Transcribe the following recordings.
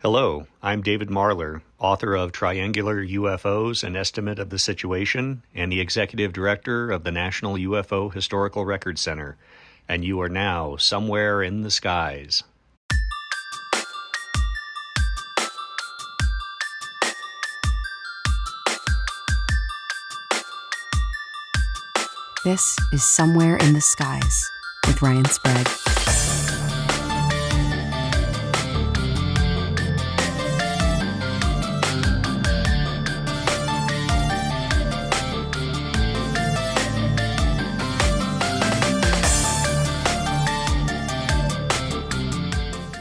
Hello, I'm David Marler, author of Triangular UFOs, An Estimate of the Situation, and the Executive Director of the National UFO Historical Records Center, and you are now somewhere in the skies. This is Somewhere in the Skies with Ryan Sprague.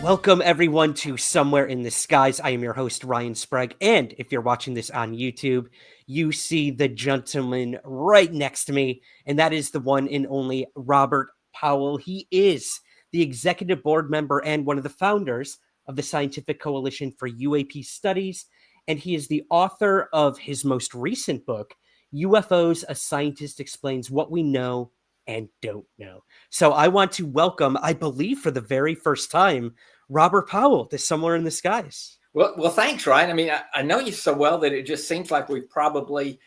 Welcome, everyone, to Somewhere in the Skies. I am your host, Ryan Sprague, and if you're watching this on YouTube, you see the gentleman right next to me, and that is the one and only Robert Powell. He is the executive board member and one of the founders of the Scientific Coalition for UAP Studies, and he is the author of his most recent book, UFOs, A Scientist Explains What We Know and Don't Know. So I want to welcome, I believe for the very first time, Robert Powell to Somewhere in the Skies. Well, thanks, Ryan. I mean, I know you so well that it just seems like we've probably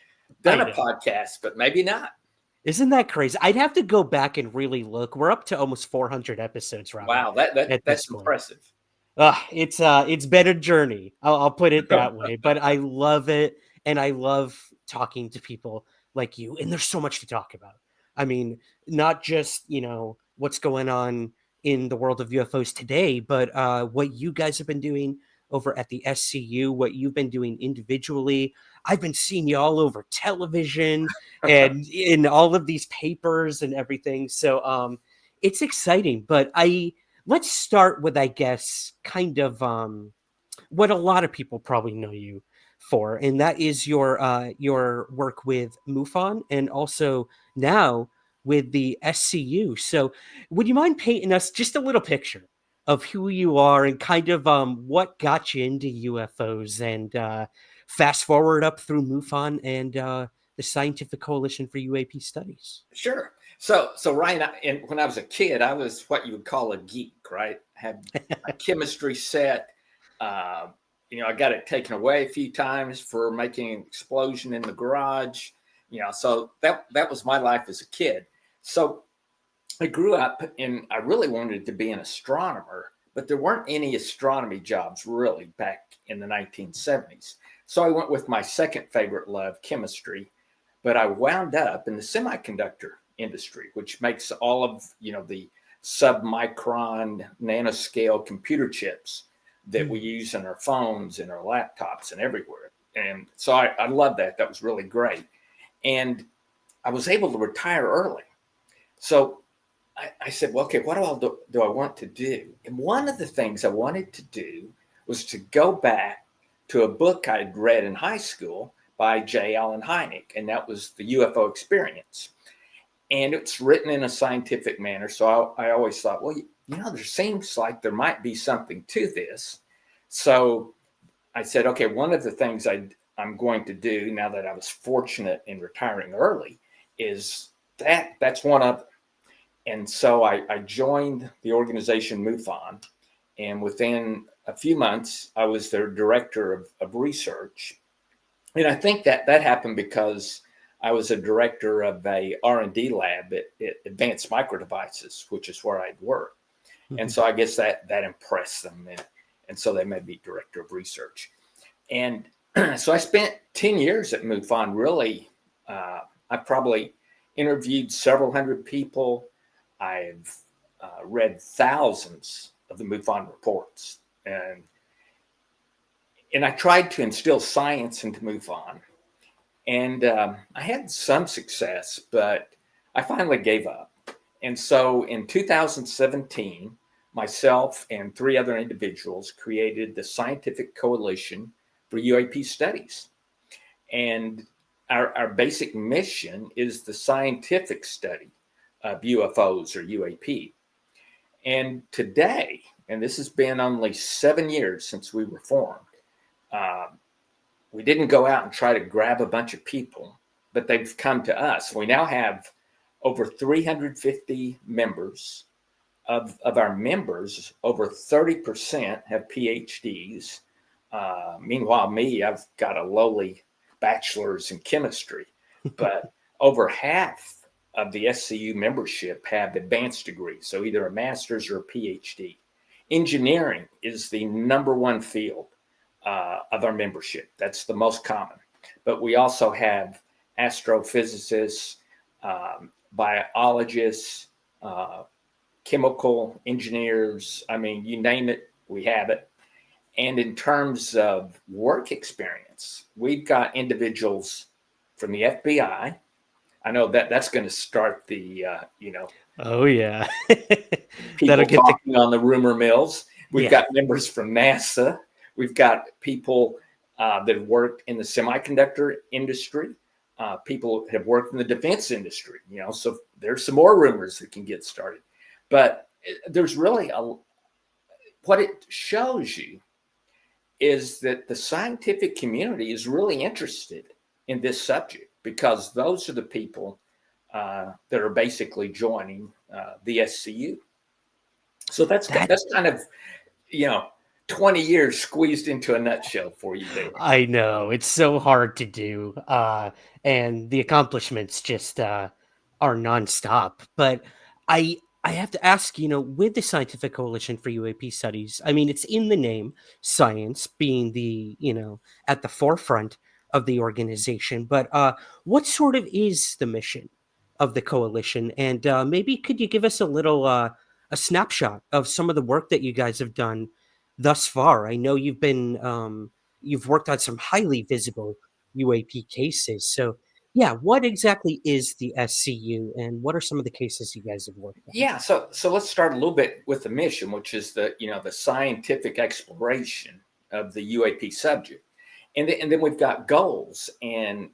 done a podcast, but maybe not. Isn't that crazy? I'd have to go back and really look. We're up to almost 400 episodes, Robert. Wow, that's impressive. It's been a journey. I'll put it that way. But I love it, and I love talking to people like you. And there's so much to talk about. I mean, not just what's going on in the world of UFOs today, but what you guys have been doing over at the SCU, what you've been doing individually. I've been seeing you all over television and in all of these papers and everything. So it's exciting. But let's start with, I guess, kind of what a lot of people probably know you for, and that is your work with MUFON and also now with the SCU. So would you mind painting us just a little picture of who you are and kind of what got you into UFOs, and fast forward up through MUFON and the Scientific Coalition for UAP Studies? Sure. So Ryan, when I was a kid, I was what you would call a geek, right? Had a chemistry set. I got it taken away a few times for making an explosion in the garage. So that was my life as a kid. So I grew up and I really wanted to be an astronomer, but there weren't any astronomy jobs really back in the 1970s. So I went with my second favorite love, chemistry, but I wound up in the semiconductor industry, which makes all of, the submicron nanoscale computer chips that we use in our phones and our laptops and everywhere. And so I love that. That was really great. And I was able to retire early. So I said, well, okay, what do I want to do? And one of the things I wanted to do was to go back to a book I'd read in high school by J. Allen Hynek, and that was The UFO Experience. And it's written in a scientific manner. So I always thought, well, there seems like there might be something to this. So I said, okay, one of the things I'm going to do now that I was fortunate in retiring early is that's one of them. And so I joined the organization MUFON, and within a few months, I was their director of research. And I think that happened because I was a director of a R&D lab at Advanced Micro Devices, which is where I'd worked. Mm-hmm. And so I guess that impressed them. And so they made me director of research. And so I spent 10 years at MUFON. Really, I probably interviewed several hundred people. I've read thousands of the MUFON reports. And I tried to instill science into MUFON. And I had some success, but I finally gave up. And so in 2017, myself and 3 other individuals created the Scientific Coalition for UAP Studies. And our basic mission is the scientific study of UFOs or UAP. And today, and this has been only 7 years since we were formed, we didn't go out and try to grab a bunch of people, but they've come to us. We now have over 350 members of our members, over 30% have PhDs. Meanwhile, me, I've got a lowly bachelor's in chemistry, but over half of the SCU membership have advanced degrees, so either a master's or a PhD. Engineering is the number one field of our membership. That's the most common. But we also have astrophysicists, biologists, chemical engineers. I mean, you name it, we have it. And in terms of work experience, we've got individuals from the FBI. I know that's going to start the, Oh yeah. people That'll get talking on the rumor mills. We've Yeah. got members from NASA. We've got people that have worked in the semiconductor industry. People have worked in the defense industry, so there's some more rumors that can get started. But there's really what it shows you is that the scientific community is really interested in this subject, because those are the people that are basically joining the SCU. So that's kind of, 20 years squeezed into a nutshell for you there. I know it's so hard to do, and the accomplishments just are nonstop. But I have to ask, with the Scientific Coalition for UAP Studies, I mean, it's in the name, science being the at the forefront of the organization. But what sort of is the mission of the coalition? And maybe could you give us a little a snapshot of some of the work that you guys have done thus far? I know you've worked on some highly visible UAP cases. So yeah, what exactly is the SCU, and what are some of the cases you guys have worked on? Yeah, so let's start a little bit with the mission, which is the scientific exploration of the UAP subject, and then we've got goals and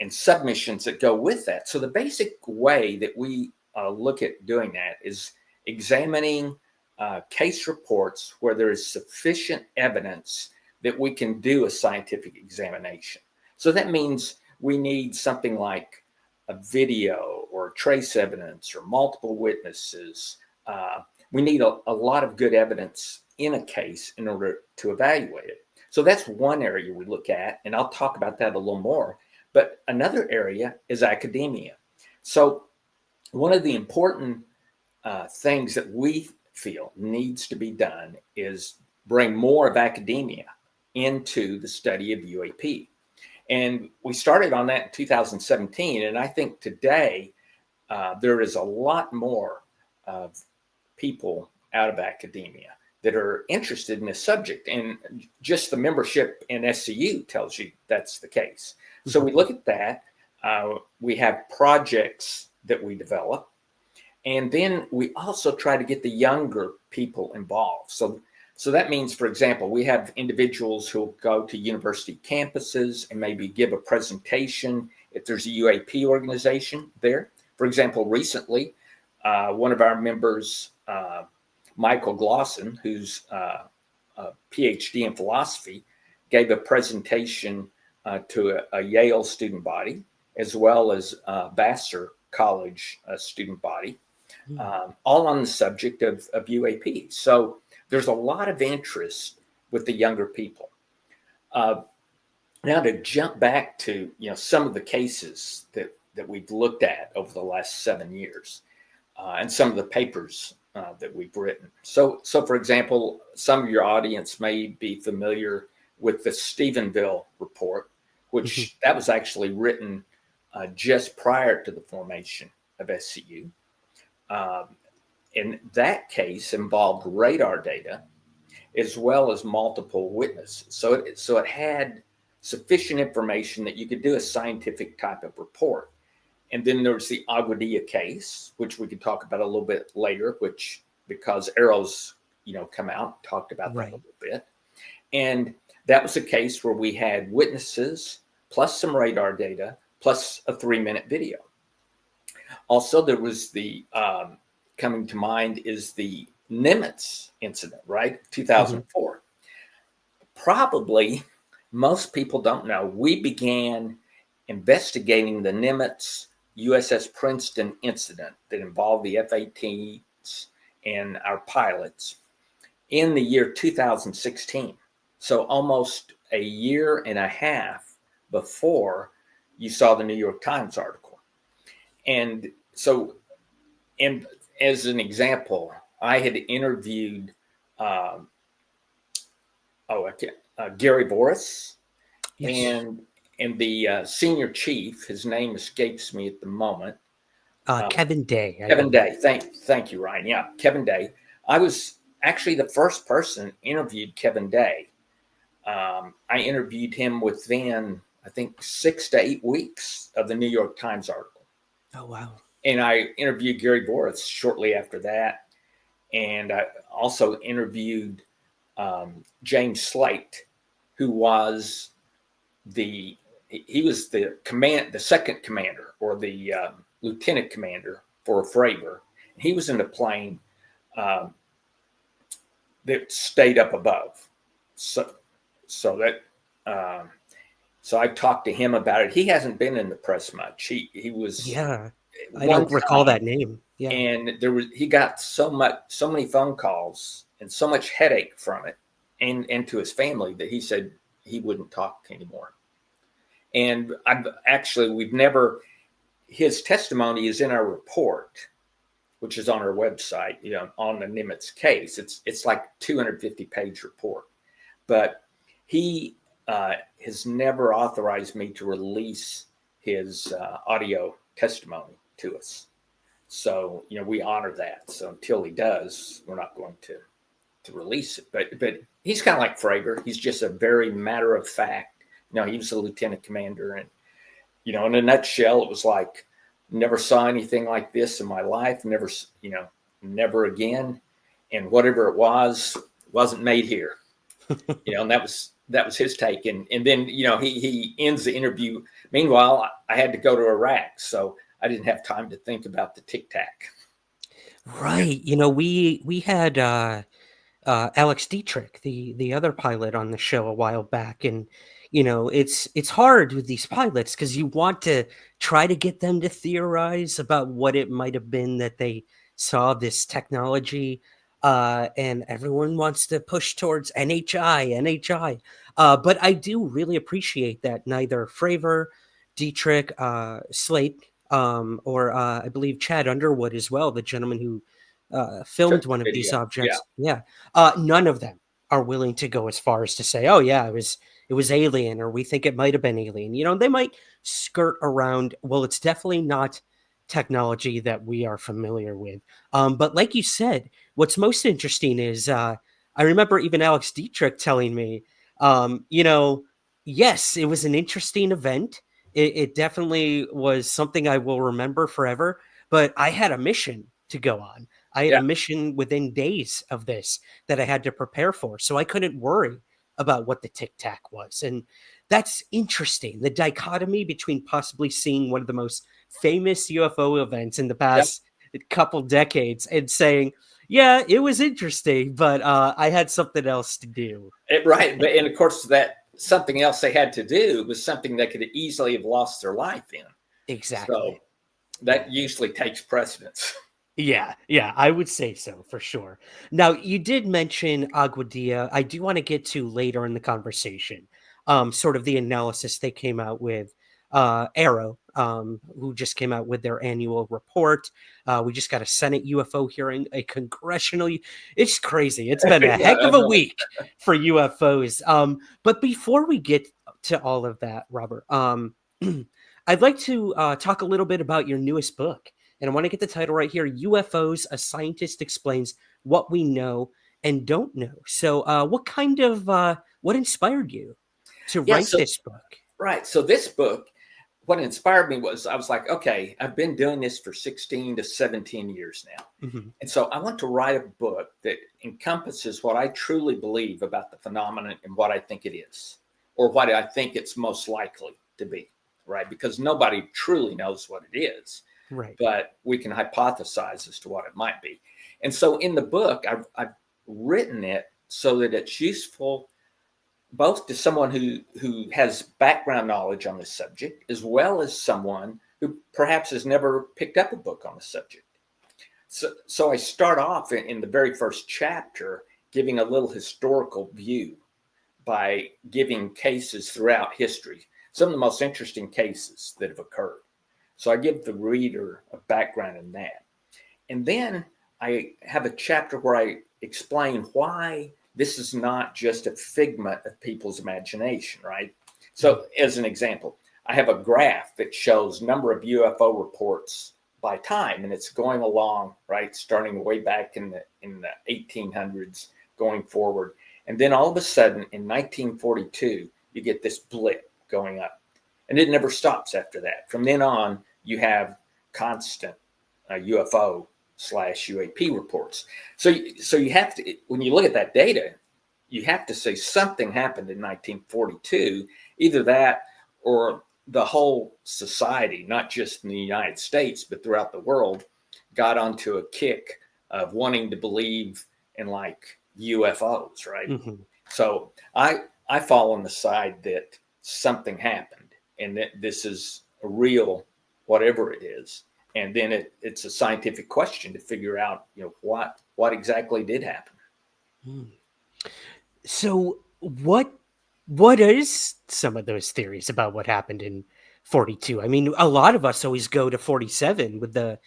submissions that go with that. So the basic way that we look at doing that is examining case reports where there is sufficient evidence that we can do a scientific examination. So that means we need something like a video or trace evidence or multiple witnesses. We need a lot of good evidence in a case in order to evaluate it. So that's one area we look at, and I'll talk about that a little more. But another area is academia. So one of the important things that we feel needs to be done is bring more of academia into the study of UAP. And we started on that in 2017. And I think today there is a lot more of people out of academia that are interested in this subject. And just the membership in SCU tells you that's the case. So we look at that. We have projects that we develop. And then we also try to get the younger people involved. So that means, for example, we have individuals who will go to university campuses and maybe give a presentation if there's a UAP organization there. For example, recently, one of our members, Michael Glosson, who's a PhD in philosophy, gave a presentation to a Yale student body, as well as Vassar College student body, all on the subject of UAP. So there's a lot of interest with the younger people. Now to jump back to some of the cases that we've looked at over the last 7 years, and some of the papers that we've written. So for example, some of your audience may be familiar with the Stephenville report, which that was actually written just prior to the formation of SCU. And that case involved radar data as well as multiple witnesses. So it had sufficient information that you could do a scientific type of report. And then there's the Aguadilla case, which we could talk about a little bit later, which because AARO's come out, talked about that a little bit. And that was a case where we had witnesses plus some radar data plus a 3-minute video. Also, there was the coming to mind is the Nimitz incident, right? 2004. Probably most people don't know. We began investigating the Nimitz USS Princeton incident that involved the F-18s and our pilots in the year 2016. So almost a year and a half before you saw the New York Times article. And so, and as an example, I had interviewed Gary Boris, Yes. and the senior chief. His name escapes me at the moment. Kevin Day. Kevin Day. Thank you, Ryan. Yeah, Kevin Day. I was actually the first person interviewed Kevin Day. I interviewed him within, I think, 6 to 8 weeks of the New York Times article. Oh, wow. And I interviewed Gary Boris shortly after that. And I also interviewed James Slate, who was the second commander, or the lieutenant commander for Fravor. He was in a plane that stayed up above. So I talked to him about it. He hasn't been in the press much. He was. Yeah. I don't recall that name. Yeah. And he got so many phone calls and so much headache from it, and to his family, that he said he wouldn't talk anymore. And his testimony is in our report, which is on our website, on the Nimitz case. It's like 250-page report, but he has never authorized me to release his audio testimony to us. So, we honor that. So until he does, we're not going to release it. But he's kind of like Fravor. He's just a very matter of fact. He was a lieutenant commander, and in a nutshell, it was like, never saw anything like this in my life. Never again. And whatever it was, wasn't made here. And that was his take. And then, he ends the interview. Meanwhile, I had to go to Iraq, so I didn't have time to think about the Tic Tac. Right. We had Alex Dietrich, the other pilot, on the show a while back, and it's hard with these pilots because you want to try to get them to theorize about what it might have been that they saw this technology, and everyone wants to push towards NHI. But I do really appreciate that neither Fravor, Dietrich, Slate, or I believe Chad Underwood as well, the gentleman who filmed one of these objects. Yeah. None of them are willing to go as far as to say, oh yeah, it was alien, or we think it might have been alien. They might skirt around, well, it's definitely not technology that we are familiar with. But like you said, what's most interesting is I remember even Alex Dietrich telling me, yes, it was an interesting event. It definitely was something I will remember forever, but I had a mission to go on. I had a mission within days of this that I had to prepare for. So I couldn't worry about what the Tic Tac was. And that's interesting. The dichotomy between possibly seeing one of the most famous UFO events in the past couple decades and saying, yeah, it was interesting, but I had something else to do. Right. But, and of course, that something else they had to do was something they could easily have lost their life in. Exactly. So that usually takes precedence. Yeah, I would say so for sure. Now, you did mention Aguadilla. I do want to get to later in the conversation, sort of the analysis they came out with. AARO, who just came out with their annual report. We just got a Senate UFO hearing, a congressional. It's crazy. It's been a heck of a week for UFOs. But before we get to all of that, Robert, I'd like to talk a little bit about your newest book. And I want to get the title right here: UFOs, A Scientist Explains What We Know and Don't Know. So what inspired you to write this book? Right. So this book, what inspired me was, I was like, okay, I've been doing this for 16 to 17 years now. Mm-hmm. And so I want to write a book that encompasses what I truly believe about the phenomenon and what I think it is, or what I think it's most likely to be, right? Because nobody truly knows what it is. Right. But we can hypothesize as to what it might be. And so in the book, I've written it so that it's useful both to someone who has background knowledge on the subject, as well as someone who perhaps has never picked up a book on the subject. So I start off in the very first chapter giving a little historical view by giving cases throughout history, some of the most interesting cases that have occurred. So I give the reader a background in that. And then I have a chapter where I explain why this is not just a figment of people's imagination, right? So as an example, I have a graph that shows number of UFO reports by time, and it's going along, right, starting way back in the 1800s, going forward. And then all of a sudden in 1942, you get this blip going up, and it never stops after that. From then on, you have constant UFO / UAP reports. So you have to, when you look at that data, you have to say something happened in 1942, either that or the whole society, not just in the United States, but throughout the world, got onto a kick of wanting to believe in like UFOs, right? Mm-hmm. So I fall on the side that something happened and that this is a real whatever it is. And then it's a scientific question to figure out, what exactly did happen. So what is some of those theories about what happened in 42? I mean, a lot of us always go to 47 with the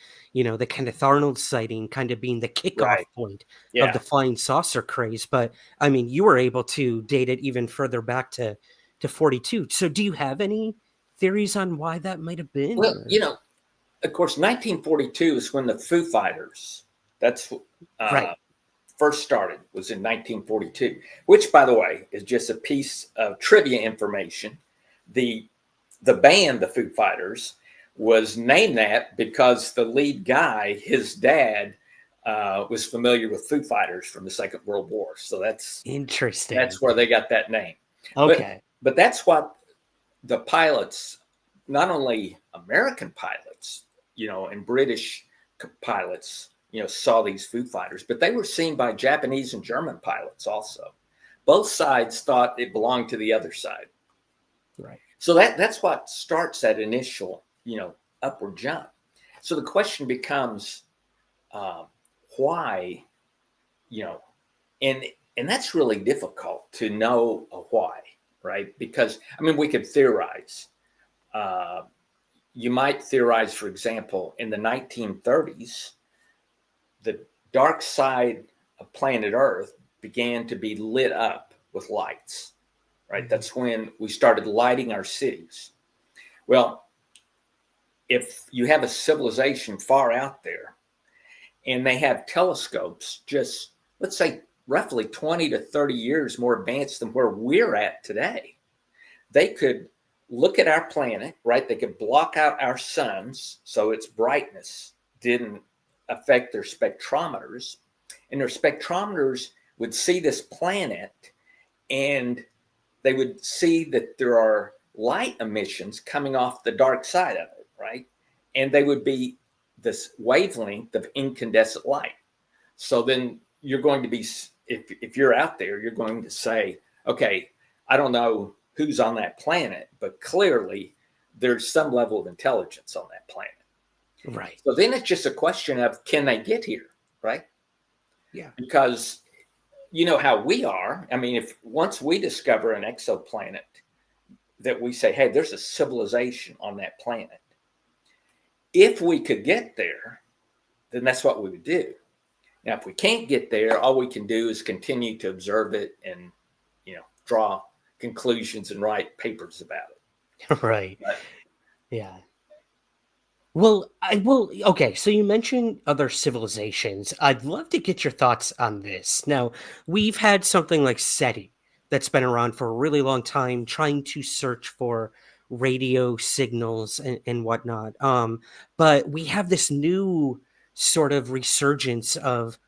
Kenneth Arnold sighting kind of being the kickoff point of the flying saucer craze. But I mean, you were able to date it even further back to 42. So do you have any theories on why that might have been? Well, of course, 1942 is when the Foo Fighters, that's first started, was in 1942, which, by the way, is just a piece of trivia information. The band, the Foo Fighters, was named that because the lead guy, his dad, was familiar with Foo Fighters from the Second World War. So that's interesting. That's where they got that name. Okay. But that's what the pilots, not only American pilots, and British pilots, saw these Foo Fighters, but they were seen by Japanese and German pilots also. Both sides thought it belonged to the other side. Right. So that's what starts that initial, upward jump. So the question becomes, why, and that's really difficult to know a why, right? Because, I mean, we could theorize. You might theorize, for example, in the 1930s, the dark side of planet Earth began to be lit up with lights, right? Mm-hmm. That's when we started lighting our cities. Well, if you have a civilization far out there and they have telescopes just, let's say, roughly 20 to 30 years more advanced than where we're at today, they could look at our planet, right? They could block out our suns so its brightness didn't affect their spectrometers, and their spectrometers would see this planet and they would see that there are light emissions coming off the dark side of it, right? And they would be this wavelength of incandescent light. So then you're going to be, if you're out there, you're going to say, okay, I don't know who's on that planet, but clearly there's some level of intelligence on that planet. Right. So then it's just a question of, can they get here, right? Yeah. Because you know how we are. I mean, if once we discover an exoplanet that we say, hey, there's a civilization on that planet, if we could get there, then that's what we would do. Now, if we can't get there, all we can do is continue to observe it and, draw conclusions and write papers about it. Right. But, yeah. Well, okay, so you mentioned other civilizations. I'd love to get your thoughts on this. Now, we've had something like SETI that's been around for a really long time, trying to search for radio signals and whatnot. But we have this new sort of resurgence of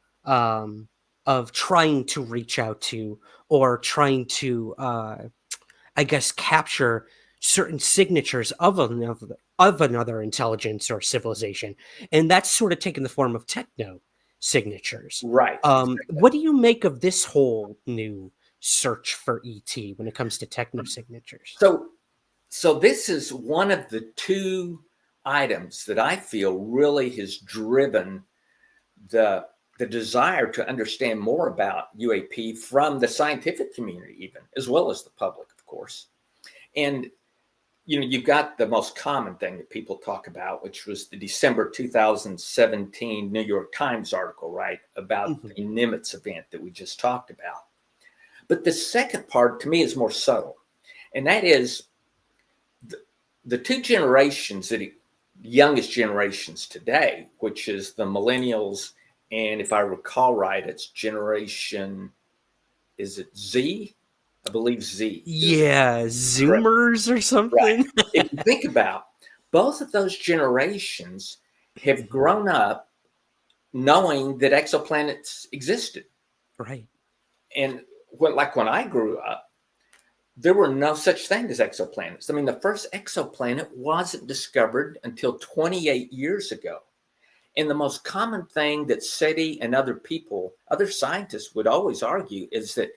trying to reach out to, or trying to, I guess, capture certain signatures of another intelligence or civilization, and that's sort of taken the form of techno signatures. Right. Exactly. What do you make of this whole new search for ET when it comes to techno signatures? So this is one of the two items that I feel really has driven the desire to understand more about UAP from the scientific community, even as well as the public, of course. And you've got the most common thing that people talk about, which was the December 2017 New York Times article, right, about the Nimitz event that we just talked about. But the second part, to me, is more subtle, and that is the two generations, the youngest generations today, which is the millennials, and if I recall right, it's generation, is it Z? I believe Z. Yeah, Zoomers or something. Right. If you think about both of those generations have grown up knowing that exoplanets existed. Right. And when I grew up, there were no such thing as exoplanets. I mean, the first exoplanet wasn't discovered until 28 years ago. And the most common thing that SETI and other scientists would always argue is that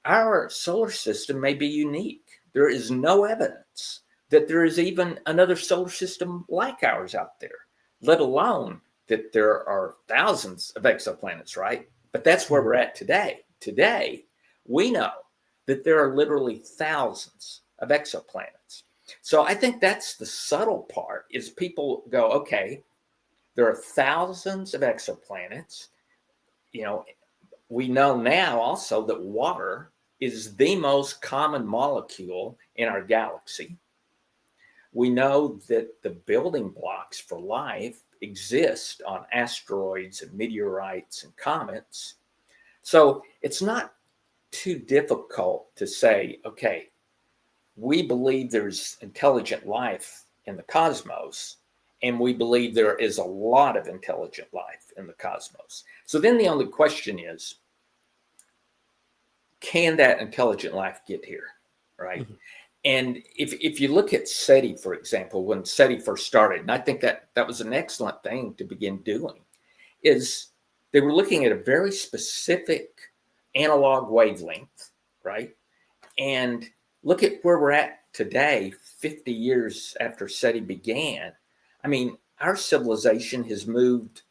our solar system may be unique. There is no evidence that there is even another solar system like ours out there, let alone that there are thousands of exoplanets, right? But that's where we're at today. Today, we know that there are literally thousands of exoplanets. So I think that's the subtle part, is people go, okay, there are thousands of exoplanets. We know now also that water is the most common molecule in our galaxy. We know that the building blocks for life exist on asteroids and meteorites and comets. So it's not too difficult to say, okay, we believe there's intelligent life in the cosmos, and we believe there is a lot of intelligent life in the cosmos. So then the only question is, can that intelligent life get here, right? And if you look at SETI, for example, when SETI first started, and I think that was an excellent thing to begin doing, is they were looking at a very specific analog wavelength, right? And look at where we're at today, 50 years after SETI began. I mean, our civilization has moved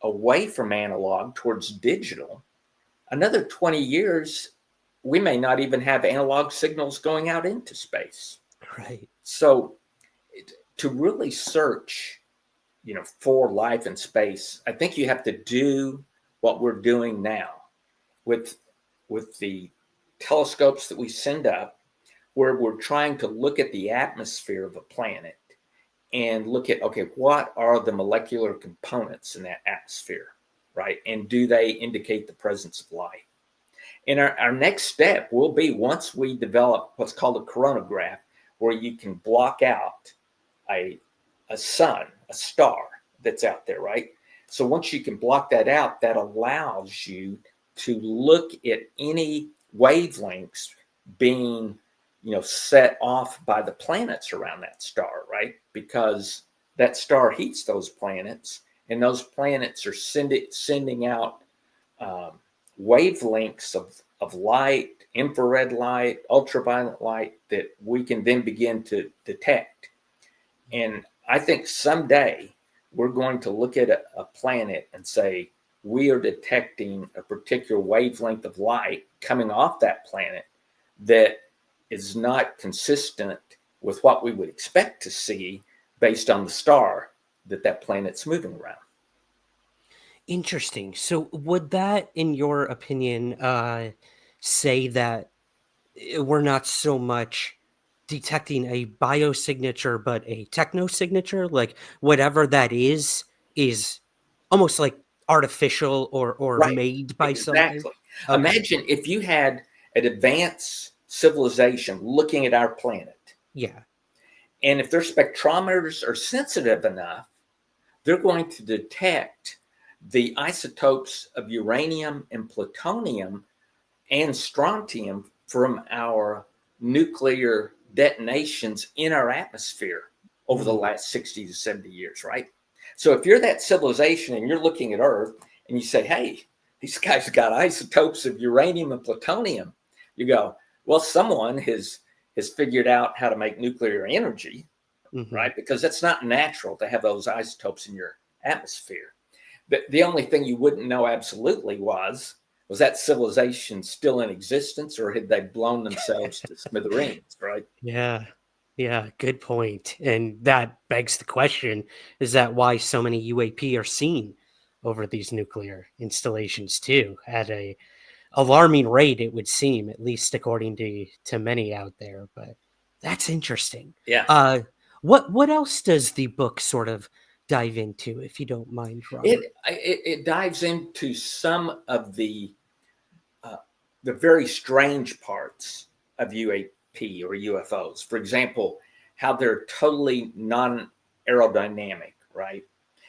away from analog towards digital. Another 20 years, we may not even have analog signals going out into space. Right. So to really search, for life in space, I think you have to do what we're doing now with the telescopes that we send up, where we're trying to look at the atmosphere of a planet and look at, okay, what are the molecular components in that atmosphere, right? And do they indicate the presence of life? And our next step will be, once we develop what's called a coronagraph, where you can block out a sun, a star that's out there, right? So once you can block that out, that allows you to look at any wavelengths being, set off by the planets around that star, right? Because that star heats those planets, and those planets are sending out wavelengths of light, infrared light, ultraviolet light, that we can then begin to detect. And I think someday we're going to look at a planet and say, we are detecting a particular wavelength of light coming off that planet that is not consistent with what we would expect to see based on the star that planet's moving around. Interesting. So would that, in your opinion, say that we're not so much detecting a biosignature, but a techno signature? Like whatever that is almost like artificial or Right. made by something? Exactly. Okay. Imagine if you had an advanced civilization looking at our planet. Yeah. And if their spectrometers are sensitive enough, they're going to detect the isotopes of uranium and plutonium and strontium from our nuclear detonations in our atmosphere over the last 60 to 70 years, right? So if you're that civilization and you're looking at Earth and you say, hey, these guys got isotopes of uranium and plutonium, you go, well, someone has figured out how to make nuclear energy, right? Because it's not natural to have those isotopes in your atmosphere. The only thing you wouldn't know absolutely was that civilization still in existence, or had they blown themselves to smithereens, right? Yeah. Yeah, good point. And that begs the question, is that why so many UAP are seen over these nuclear installations too, at a alarming rate, it would seem, at least according to many out there. But that's interesting. Yeah. What else does the book sort of dive into, if you don't mind, Robert? It dives into some of the very strange parts of UAP or UFOs. For example, how they're totally non-aerodynamic, right?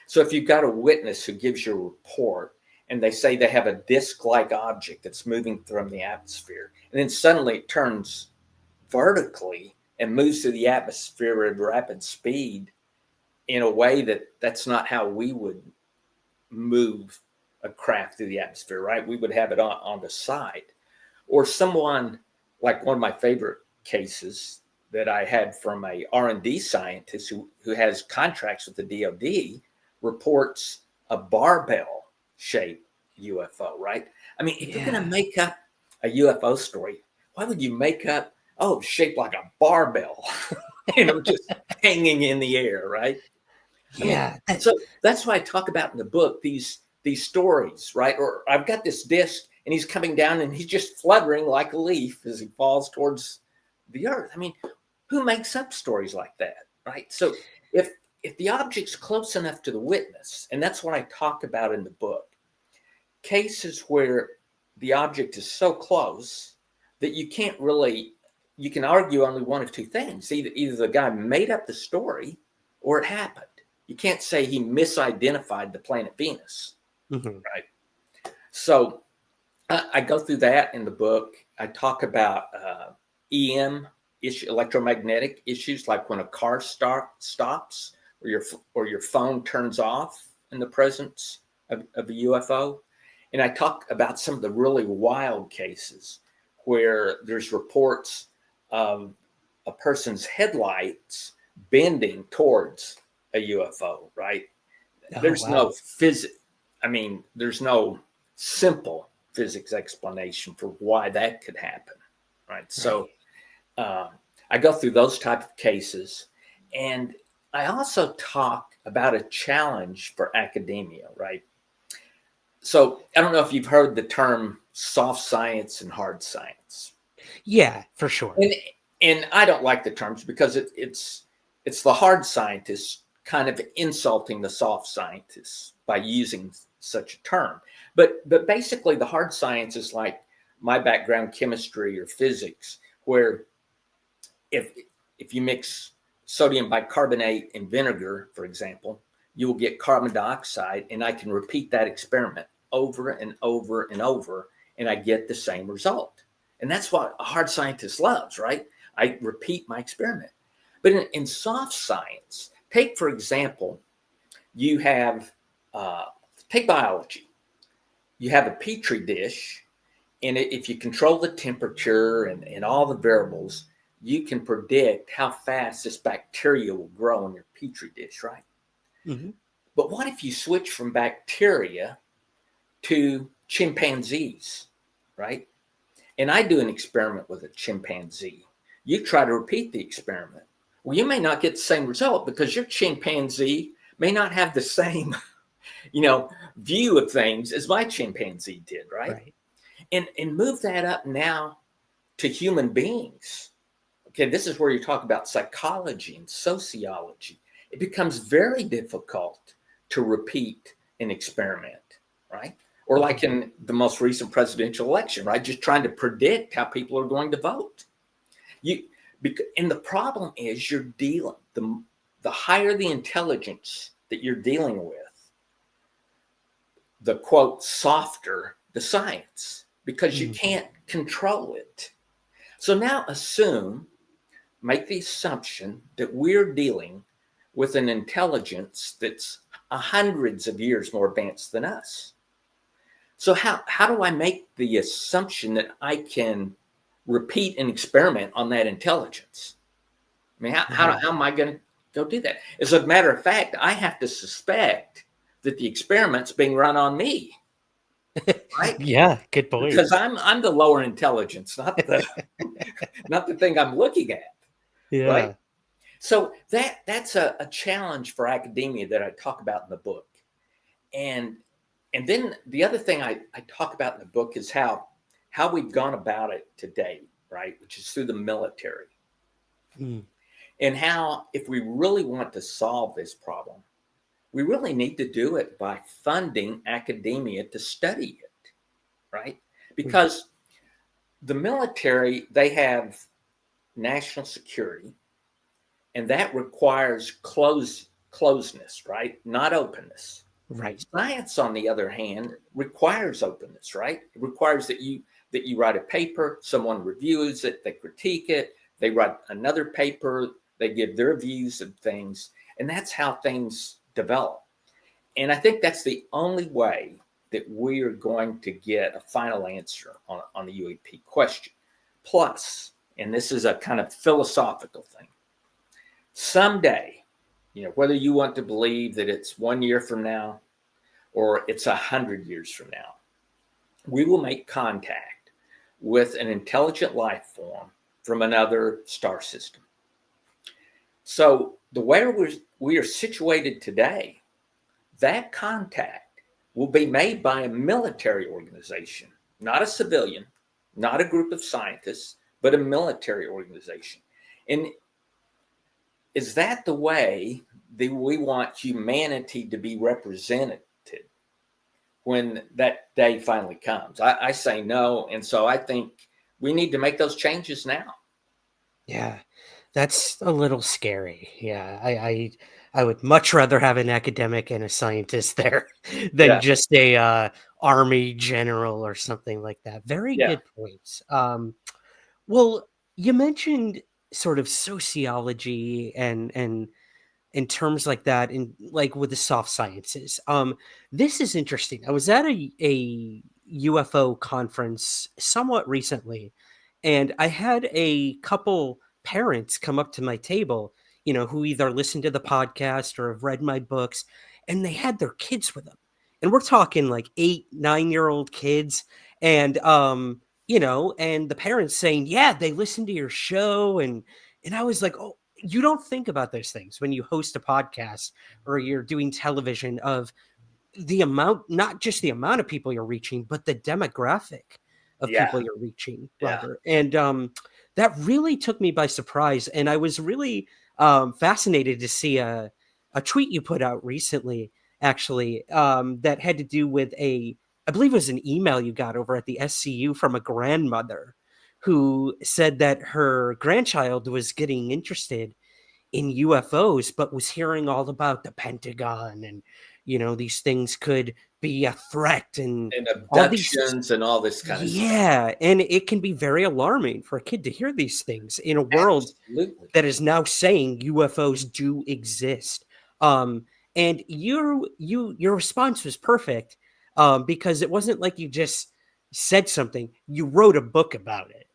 So if you've got a witness who gives you a report and they say they have a disc-like object that's moving from the atmosphere, and then suddenly it turns vertically and moves through the atmosphere at rapid speed in a way that's not how we would move a craft through the atmosphere, right? We would have it on the side. Or someone, like one of my favorite cases that I had from a R&D scientist who has contracts with the DoD, reports a barbell shaped UFO, right? I mean, if you're going to make up a UFO story, why would you make up, shaped like a barbell, just hanging in the air, right? Yeah. I mean, so that's why I talk about in the book these stories, right? Or I've got this disc and he's coming down and he's just fluttering like a leaf as he falls towards the earth. I mean, who makes up stories like that, right? So if the object's close enough to the witness, and that's what I talk about in the book, cases where the object is so close that you can argue only one of two things. Either the guy made up the story or it happened. You can't say he misidentified the planet Venus, right? So I go through that in the book. I talk about EM electromagnetic issues, like when a car stops or your phone turns off in the presence of a UFO. And I talk about some of the really wild cases where there's reports of a person's headlights bending towards a UFO, right? There's no physics. I mean, there's no simple physics explanation for why that could happen, right? So I go through those type of cases, and I also talk about a challenge for academia, right? So I don't know if you've heard the term soft science and hard science. Yeah, for sure. And I don't like the terms because it's the hard scientists kind of insulting the soft scientists by using such a term. But basically the hard science is like my background, chemistry or physics, where if you mix sodium bicarbonate and vinegar, for example, you will get carbon dioxide, and I can repeat that experiment over and over and over, and I get the same result. And that's what a hard scientist loves, right? I repeat my experiment. But in soft science, take, for example, you have, take biology. You have a petri dish, and if you control the temperature and all the variables, you can predict how fast this bacteria will grow in your petri dish, right? But what if you switch from bacteria to chimpanzees, right? And I do an experiment with a chimpanzee. You try to repeat the experiment. Well, you may not get the same result because your chimpanzee may not have the same, view of things as my chimpanzee did, right? And move that up now to human beings. Okay, this is where you talk about psychology and sociology. It becomes very difficult to repeat an experiment, right? Or like in the most recent presidential election, right? Just trying to predict how people are going to vote. And the problem is you're dealing, the higher the intelligence that you're dealing with, the quote, softer the science, because you can't control it. So now make the assumption that we're dealing with an intelligence that's hundreds of years more advanced than us. So how do I make the assumption that I can repeat an experiment on that intelligence? I mean, how am I going to go do that? As a matter of fact, I have to suspect that the experiment's being run on me, right? Yeah, good point. Because I'm the lower intelligence, not the not the thing I'm looking at, Yeah. right? So that's a challenge for academia that I talk about in the book. And then the other thing I talk about in the book is how we've gone about it today, right? Which is through the military. Mm. And how, if we really want to solve this problem, we really need to do it by funding academia to study it, right? Because the military, they have national security, and that requires closeness, right? Not openness. Right. Science, on the other hand, requires openness, right? It requires that you write a paper, someone reviews it, they critique it, they write another paper, they give their views of things, and that's how things develop. And I think that's the only way that we are going to get a final answer on the UAP question. Plus, and this is a kind of philosophical thing, someday, whether you want to believe that it's 1 year from now or it's 100 years from now, we will make contact with an intelligent life form from another star system. So the way we are situated today, that contact will be made by a military organization, not a civilian, not a group of scientists, but a military organization. And is that the way that we want humanity to be represented when that day finally comes? I say no. And so I think we need to make those changes now. Yeah, that's a little scary. Yeah, I would much rather have an academic and a scientist there than Yeah. just a army general or something like that. Very Yeah. good points. Well, you mentioned sort of sociology and in terms like that, in like with the soft sciences. This is interesting. I was at a UFO conference somewhat recently, and I had a couple parents come up to my table, who either listened to the podcast or have read my books, and they had their kids with them. And we're talking like 8, 9-year-old kids. And and the parents saying, yeah, they listen to your show. And I was like, oh, you don't think about those things when you host a podcast or you're doing television, of the amount, not just the amount of people you're reaching, but the demographic of Yeah. people you're reaching, Yeah. Robert. And that really took me by surprise. And I was really fascinated to see a tweet you put out recently, actually, that had to do with I believe it was an email you got over at the SCU from a grandmother who said that her grandchild was getting interested in UFOs, but was hearing all about the Pentagon and, these things could be a threat and And all these. abductions and all this kind of stuff. Yeah. And it can be very alarming for a kid to hear these things in a world Absolutely. that is now saying UFOs do exist. And your response was perfect, because it wasn't like you just said something, you wrote a book about it.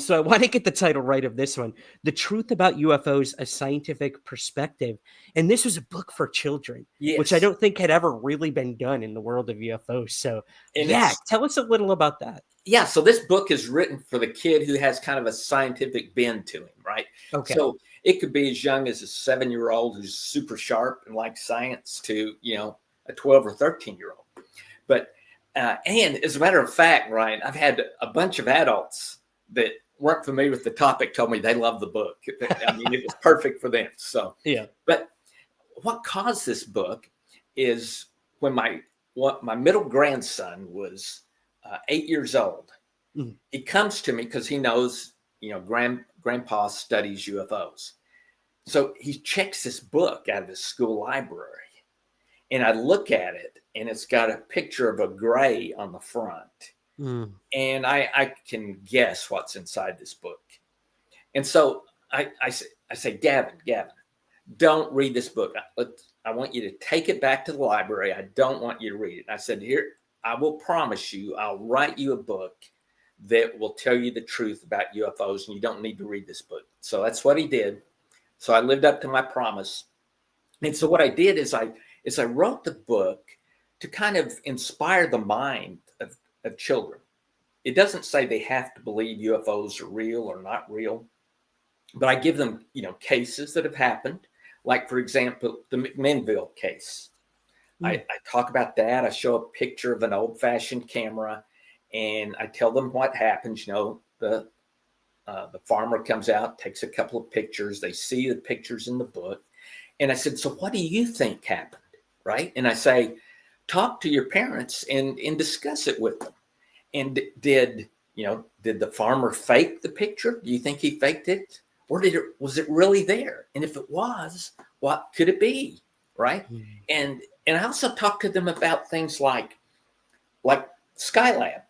So I want to get the title right of this one: The Truth About UFOs, A Scientific Perspective. And this was a book for children, which I Yes. don't think had ever really been done in the world of UFOs. So And yeah, it's, tell us a little about that. yeah, so this book is written for the kid who has kind of a scientific bend to him, right? Okay. So it could be as young as a 7-year-old who's super sharp and likes science to, a 12 or 13-year-old. But, and as a matter of fact, Ryan, I've had a bunch of adults that weren't familiar with the topic told me they love the book. I mean, it was perfect for them. So, Yeah. but what caused this book is when my middle grandson was 8 years old. Mhm. He comes to me because he knows, grandpa studies UFOs. So he checks this book out of his school library, and I look at it, and it's got a picture of a gray on the front. Mm. And I can guess what's inside this book. And so I say, Gavin, don't read this book. I want you to take it back to the library. I don't want you to read it. I said, here, I will promise you, I'll write you a book that will tell you the truth about UFOs, and you don't need to read this book. So that's what he did. So I lived up to my promise. And so what I did is is I wrote the book to kind of inspire the mind of children. It doesn't say they have to believe UFOs are real or not real, but I give them, cases that have happened. Like, for example, the McMinnville case. I talk about that. I show a picture of an old-fashioned camera, and I tell them what happens. The farmer comes out, takes a couple of pictures. They see the pictures in the book. And I said, so what do you think happened, right? And I say, talk to your parents and discuss it with them. And did the farmer fake the picture? Do you think he faked it? Or was it really there? And if it was, what could it be, right? And I also talk to them about things like Skylab.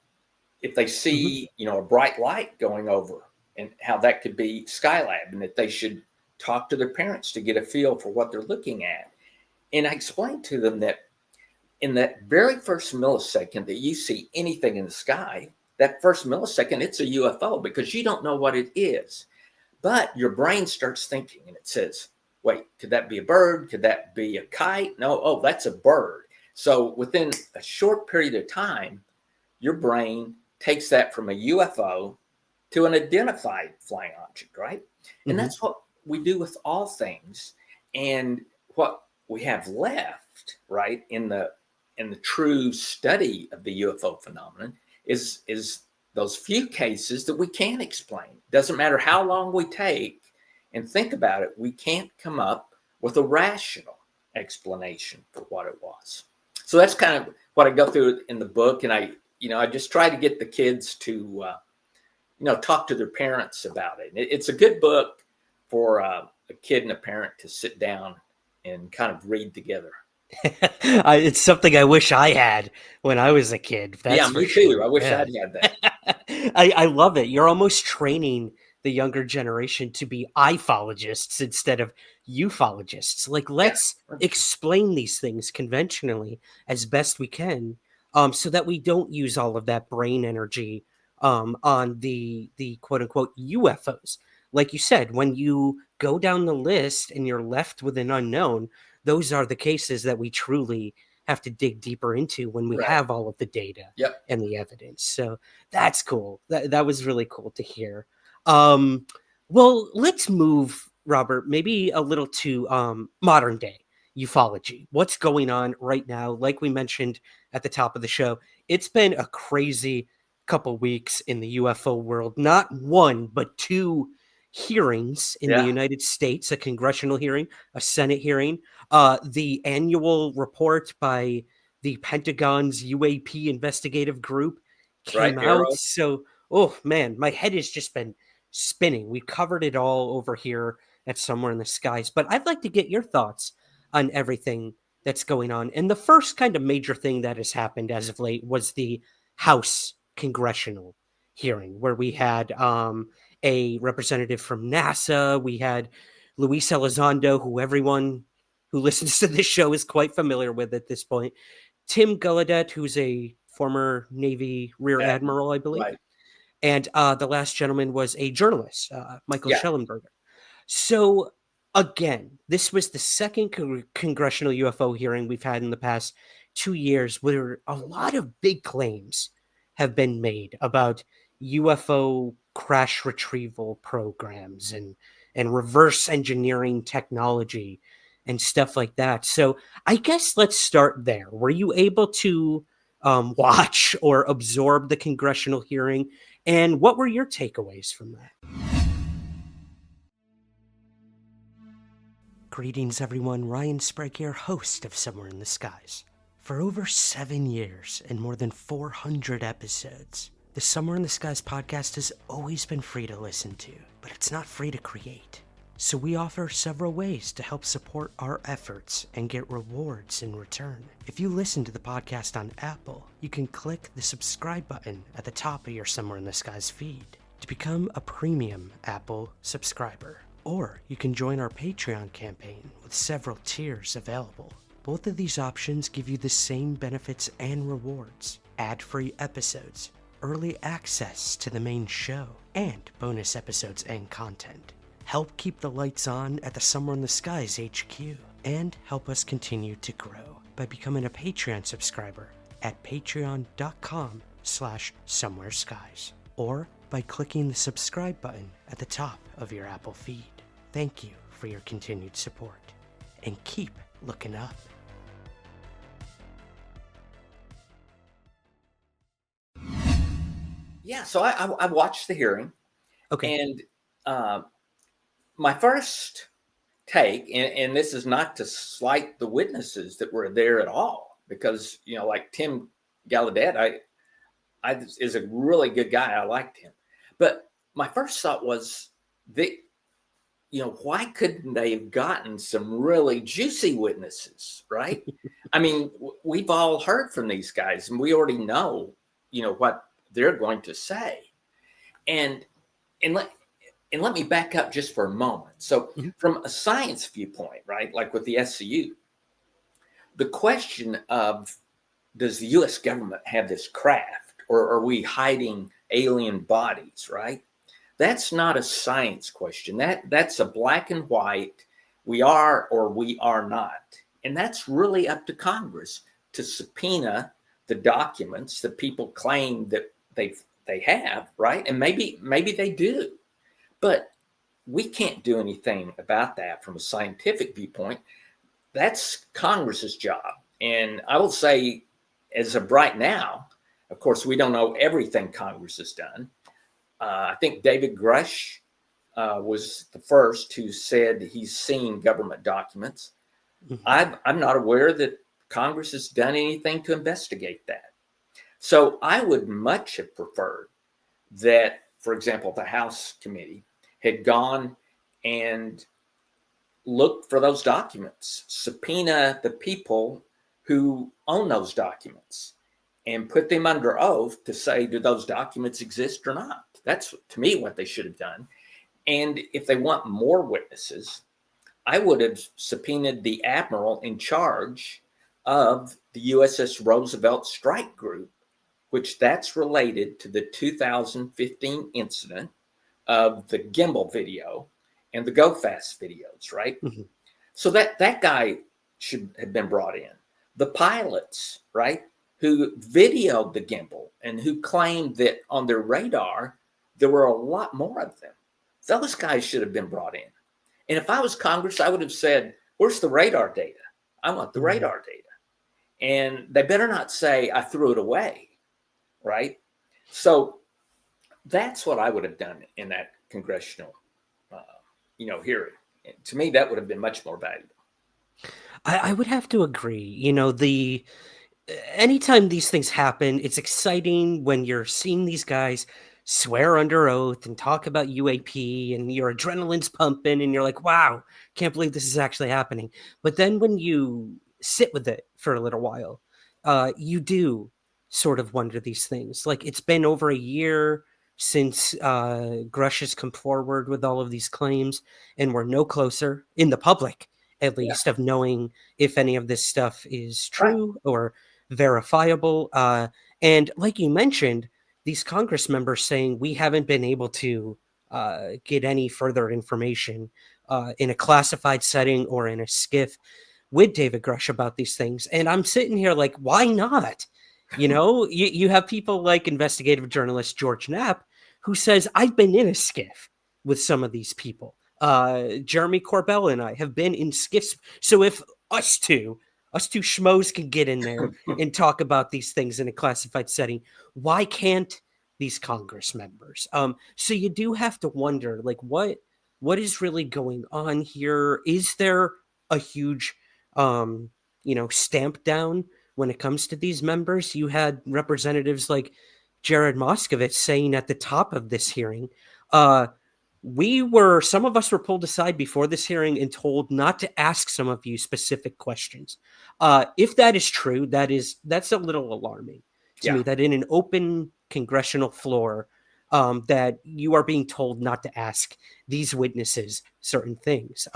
If they see, a bright light going over, and how that could be Skylab, and that they should talk to their parents to get a feel for what they're looking at. And I explained to them that in that very first millisecond that you see anything in the sky, that first millisecond, it's a UFO because you don't know what it is. But your brain starts thinking and it says, wait, could that be a bird? Could that be a kite? No, oh, that's a bird. So within a short period of time, your brain takes that from a UFO to an identified flying object, right? And that's what we do with all things. And what we have left, right, in the true study of the UFO phenomenon is those few cases that we can't explain. Doesn't matter how long we take and think about it, we can't come up with a rational explanation for what it was. So that's kind of what I go through in the book. And I just try to get the kids to, talk to their parents about it. It's a good book for a kid and a parent to sit down and kind of read together. It's something I wish I had when I was a kid. Yeah, me too. I wish I'd had that. I love it. You're almost training the younger generation to be iphologists instead of ufologists. Like, let's explain these things conventionally as best we can, so that we don't use all of that brain energy on the quote unquote UFOs. Like you said, when you go down the list and you're left with an unknown, those are the cases that we truly have to dig deeper into when we have all of the data and the evidence. So that's cool. That was really cool to hear. Well, let's move, Robert, maybe a little to modern day ufology. What's going on right now? Like we mentioned at the top of the show, it's been a crazy couple weeks in the UFO world. Not one, but two hearings in the United States, a congressional hearing, a Senate hearing, the annual report by the Pentagon's UAP investigative group came out. So, oh man, my head has just been spinning. We've covered it all over here at Somewhere in the Skies, but I'd like to get your thoughts on everything that's going on. And the first kind of major thing that has happened as of late was the House congressional hearing, where we had a representative from NASA. We had Luis Elizondo, who everyone who listens to this show is quite familiar with at this point. Tim Gallaudet, who's a former Navy Rear Admiral, I believe. Right. And the last gentleman was a journalist, Michael Schellenberger. So again, this was the second congressional UFO hearing we've had in the past 2 years, where a lot of big claims have been made about UFO crash retrieval programs and reverse engineering technology and stuff like that. So I guess let's start there. Were you able to watch or absorb the congressional hearing? And what were your takeaways from that? Greetings, everyone. Ryan Sprague here, host of Somewhere in the Skies. For over 7 years and more than 400 episodes, the Somewhere in the Skies podcast has always been free to listen to, but it's not free to create. So we offer several ways to help support our efforts and get rewards in return. If you listen to the podcast on Apple, you can click the subscribe button at the top of your Somewhere in the Skies feed to become a premium Apple subscriber. Or you can join our Patreon campaign with several tiers available. Both of these options give you the same benefits and rewards: ad-free episodes, early access to the main show, and bonus episodes and content. Help keep the lights on at the Somewhere in the Skies HQ, and help us continue to grow by becoming a Patreon subscriber at patreon.com/somewhereskies or by clicking the subscribe button at the top of your Apple feed. Thank you for your continued support, and keep looking up. Yeah, so I watched the hearing. Okay. And my first take, and this is not to slight the witnesses that were there at all, because, like Tim Gallaudet, I is a really good guy. I liked him. But my first thought was why couldn't they have gotten some really juicy witnesses, right? I mean, we've all heard from these guys, and we already know, what they're going to say. And let me back up just for a moment. So from a science viewpoint, right, like with the SCU, the question of, does the U.S. government have this craft, or are we hiding alien bodies, right? That's not a science question. That's a black and white, we are or we are not. And that's really up to Congress to subpoena the documents that people claim that they have, right? And maybe they do. But we can't do anything about that from a scientific viewpoint. That's Congress's job. And I will say, as of right now, of course, we don't know everything Congress has done. I think David Grush was the first who said he's seen government documents. I'm not aware that Congress has done anything to investigate that. So I would much have preferred that, for example, the House committee had gone and looked for those documents, subpoena the people who own those documents, and put them under oath to say, do those documents exist or not? That's, to me, what they should have done. And if they want more witnesses, I would have subpoenaed the admiral in charge of the USS Roosevelt strike group, which that's related to the 2015 incident of the gimbal video and the Go Fast videos, right? So that guy should have been brought in. The pilots, right, who videoed the gimbal and who claimed that on their radar, there were a lot more of them. Those guys should have been brought in. And if I was Congress, I would have said, where's the radar data? I want the radar data. And they better not say, I threw it away, right? So that's what I would have done in that congressional, hearing. And to me, that would have been much more valuable. I would have to agree. Anytime these things happen, it's exciting when you're seeing these guys swear under oath and talk about UAP, and your adrenaline's pumping and you're like, wow, can't believe this is actually happening. But then when you sit with it for a little while, you do sort of wonder these things. Like, it's been over a year since Grush has come forward with all of these claims, and we're no closer, in the public at least, of knowing if any of this stuff is true or verifiable. And like you mentioned, these Congress members saying we haven't been able to get any further information in a classified setting or in a skiff with David Grush about these things. And I'm sitting here like, why not? You have people like investigative journalist George Knapp, who says, I've been in a skiff with some of these people. Jeremy Corbell and I have been in skiffs. So if us two schmoes can get in there and talk about these things in a classified setting, why can't these Congress members? So you do have to wonder, like, what is really going on here? Is there a huge, stamp down when it comes to these members? You had representatives like Jared Moskowitz saying at the top of this hearing, some of us were pulled aside before this hearing and told not to ask some of you specific questions. If that is true, that's a little alarming to me, that in an open congressional floor, that you are being told not to ask these witnesses certain things.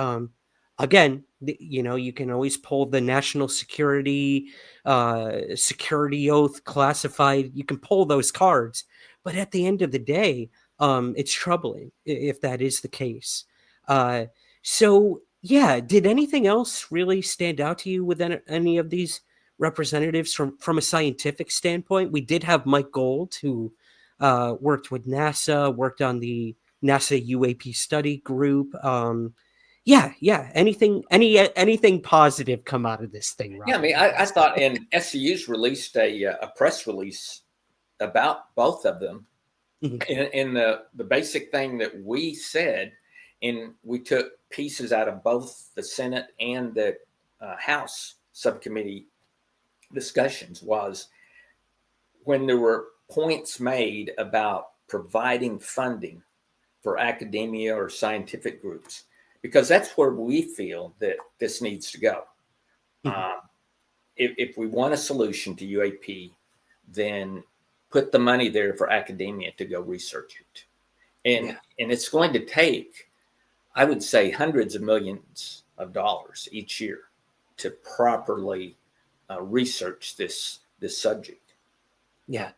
Again, you can always pull the national security oath, classified. You can pull those cards, but at the end of the day, it's troubling if that is the case. So Yeah. Did anything else really stand out to you with any of these representatives from a scientific standpoint? We did have Mike Gold, who worked with NASA, worked on the NASA UAP study group. Yeah. Anything positive come out of this thing, Yeah, I Robert? mean, I thought, and SCU's released a press release about both of them. Mhm. And the basic thing that we said, and we took pieces out of both the Senate and the House subcommittee discussions, was when there were points made about providing funding for academia or scientific groups, because that's where we feel that this needs to go. Mhm. If we want a solution to UAP, then put the money there for academia to go research it. Yeah. And it's going to take, I would say, hundreds of millions of dollars each year to properly research this subject. Yeah.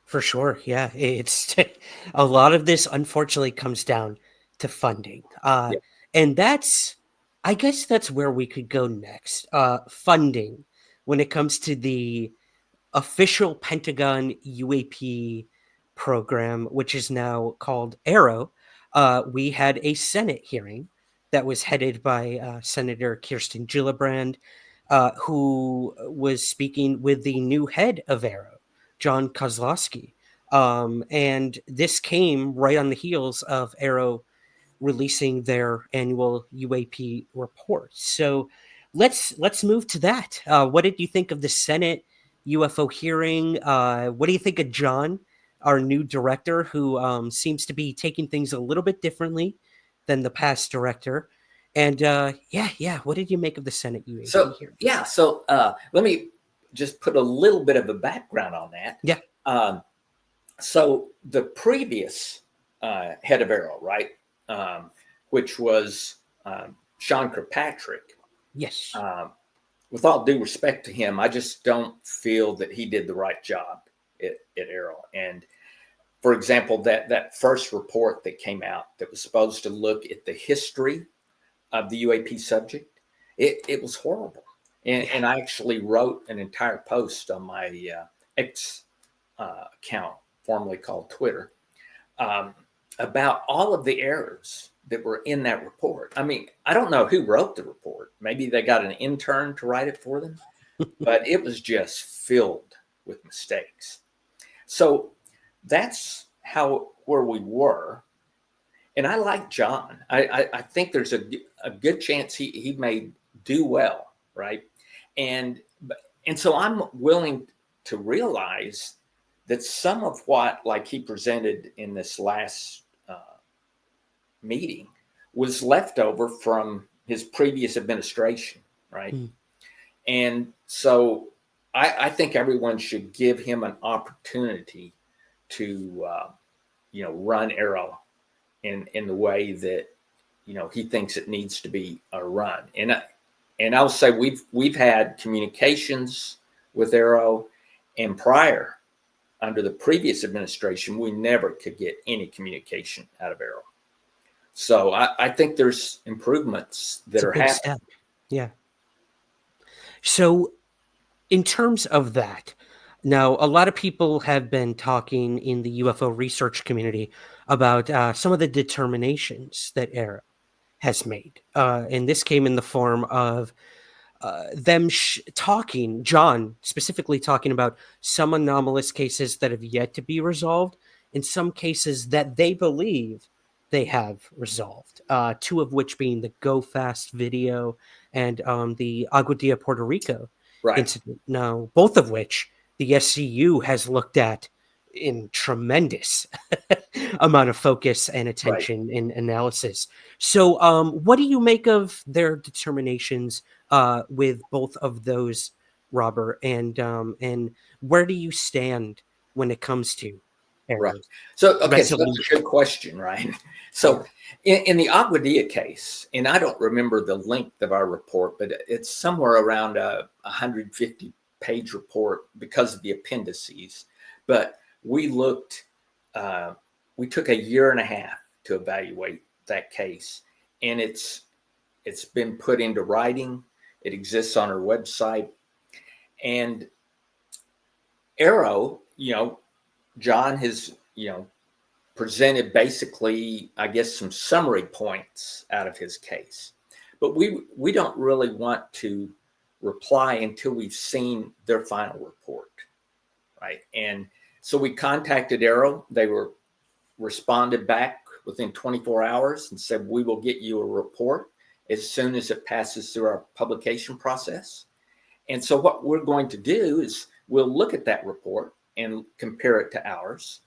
For sure. Yeah. It's a lot of this unfortunately comes down to funding. Yeah. And I guess that's where we could go next. Funding when it comes to the official Pentagon UAP program, which is now called AARO. We had a Senate hearing that was headed by Senator Kirsten Gillibrand, who was speaking with the new head of AARO, John Kozlowski. And this came right on the heels of AARO releasing their annual UAP report. So let's move to that. What did you think of the Senate UFO hearing? What do you think of John, our new director, who seems to be taking things a little bit differently than the past director? And yeah, what did you make of the Senate UAP So, hearing? yeah, so let me just put a little bit of a background on that. Yeah. So the previous head of AARO, right, which was Sean Kirkpatrick, Yes. with all due respect to him, I just don't feel that he did the right job at AARO. And for example, that first report that came out that was supposed to look at the history of the UAP subject, it was horrible. And I actually wrote an entire post on my X account, formerly called Twitter, um, about all of the errors that were in that report. I mean, I don't know who wrote the report. Maybe they got an intern to write it for them, but it was just filled with mistakes. So that's where we were. And I like John. I think there's a good chance he may do well, right? And and so I'm willing to realize that some of what, like, he presented in this last meeting was leftover from his previous administration, right? Mm. And so I think everyone should give him an opportunity to run AARO in the way that he thinks it needs to be run. And I'll say we've had communications with AARO, and prior, under the previous administration, we never could get any communication out of AARO. So I think there's improvements that It's a are big happening. step. Yeah. So in terms of that, now a lot of people have been talking in the UFO research community about some of the determinations that AARO has made. And this came in the form of them talking, John specifically talking about some anomalous cases that have yet to be resolved, and some cases that they believe they have resolved. Two of which being the Go Fast video and the Agua Dia Puerto Rico Right. incident. Now, both of which the SCU has looked at in tremendous amount of focus and Right. attention and analysis. So, what do you make of their determinations with both of those, Robert? And where do you stand when it comes to Right. error So, okay, so that's a resolution? good question, right? Yeah. So, in the Agua Dia case, and I don't remember the length of our report, but it's somewhere around a 150-page report because of the appendices. But we we took a year and a half to evaluate that case, and it's It's been put into writing. It exists on our website. And AARO, John has, presented basically, I guess, some summary points out of his case. But we don't really want to reply until we've seen their final report, right? And so we contacted AARO. They responded back within 24 hours and said, we will get you a report as soon as it passes through our publication process. And so what we're going to do is we'll look at that report and compare it to ours.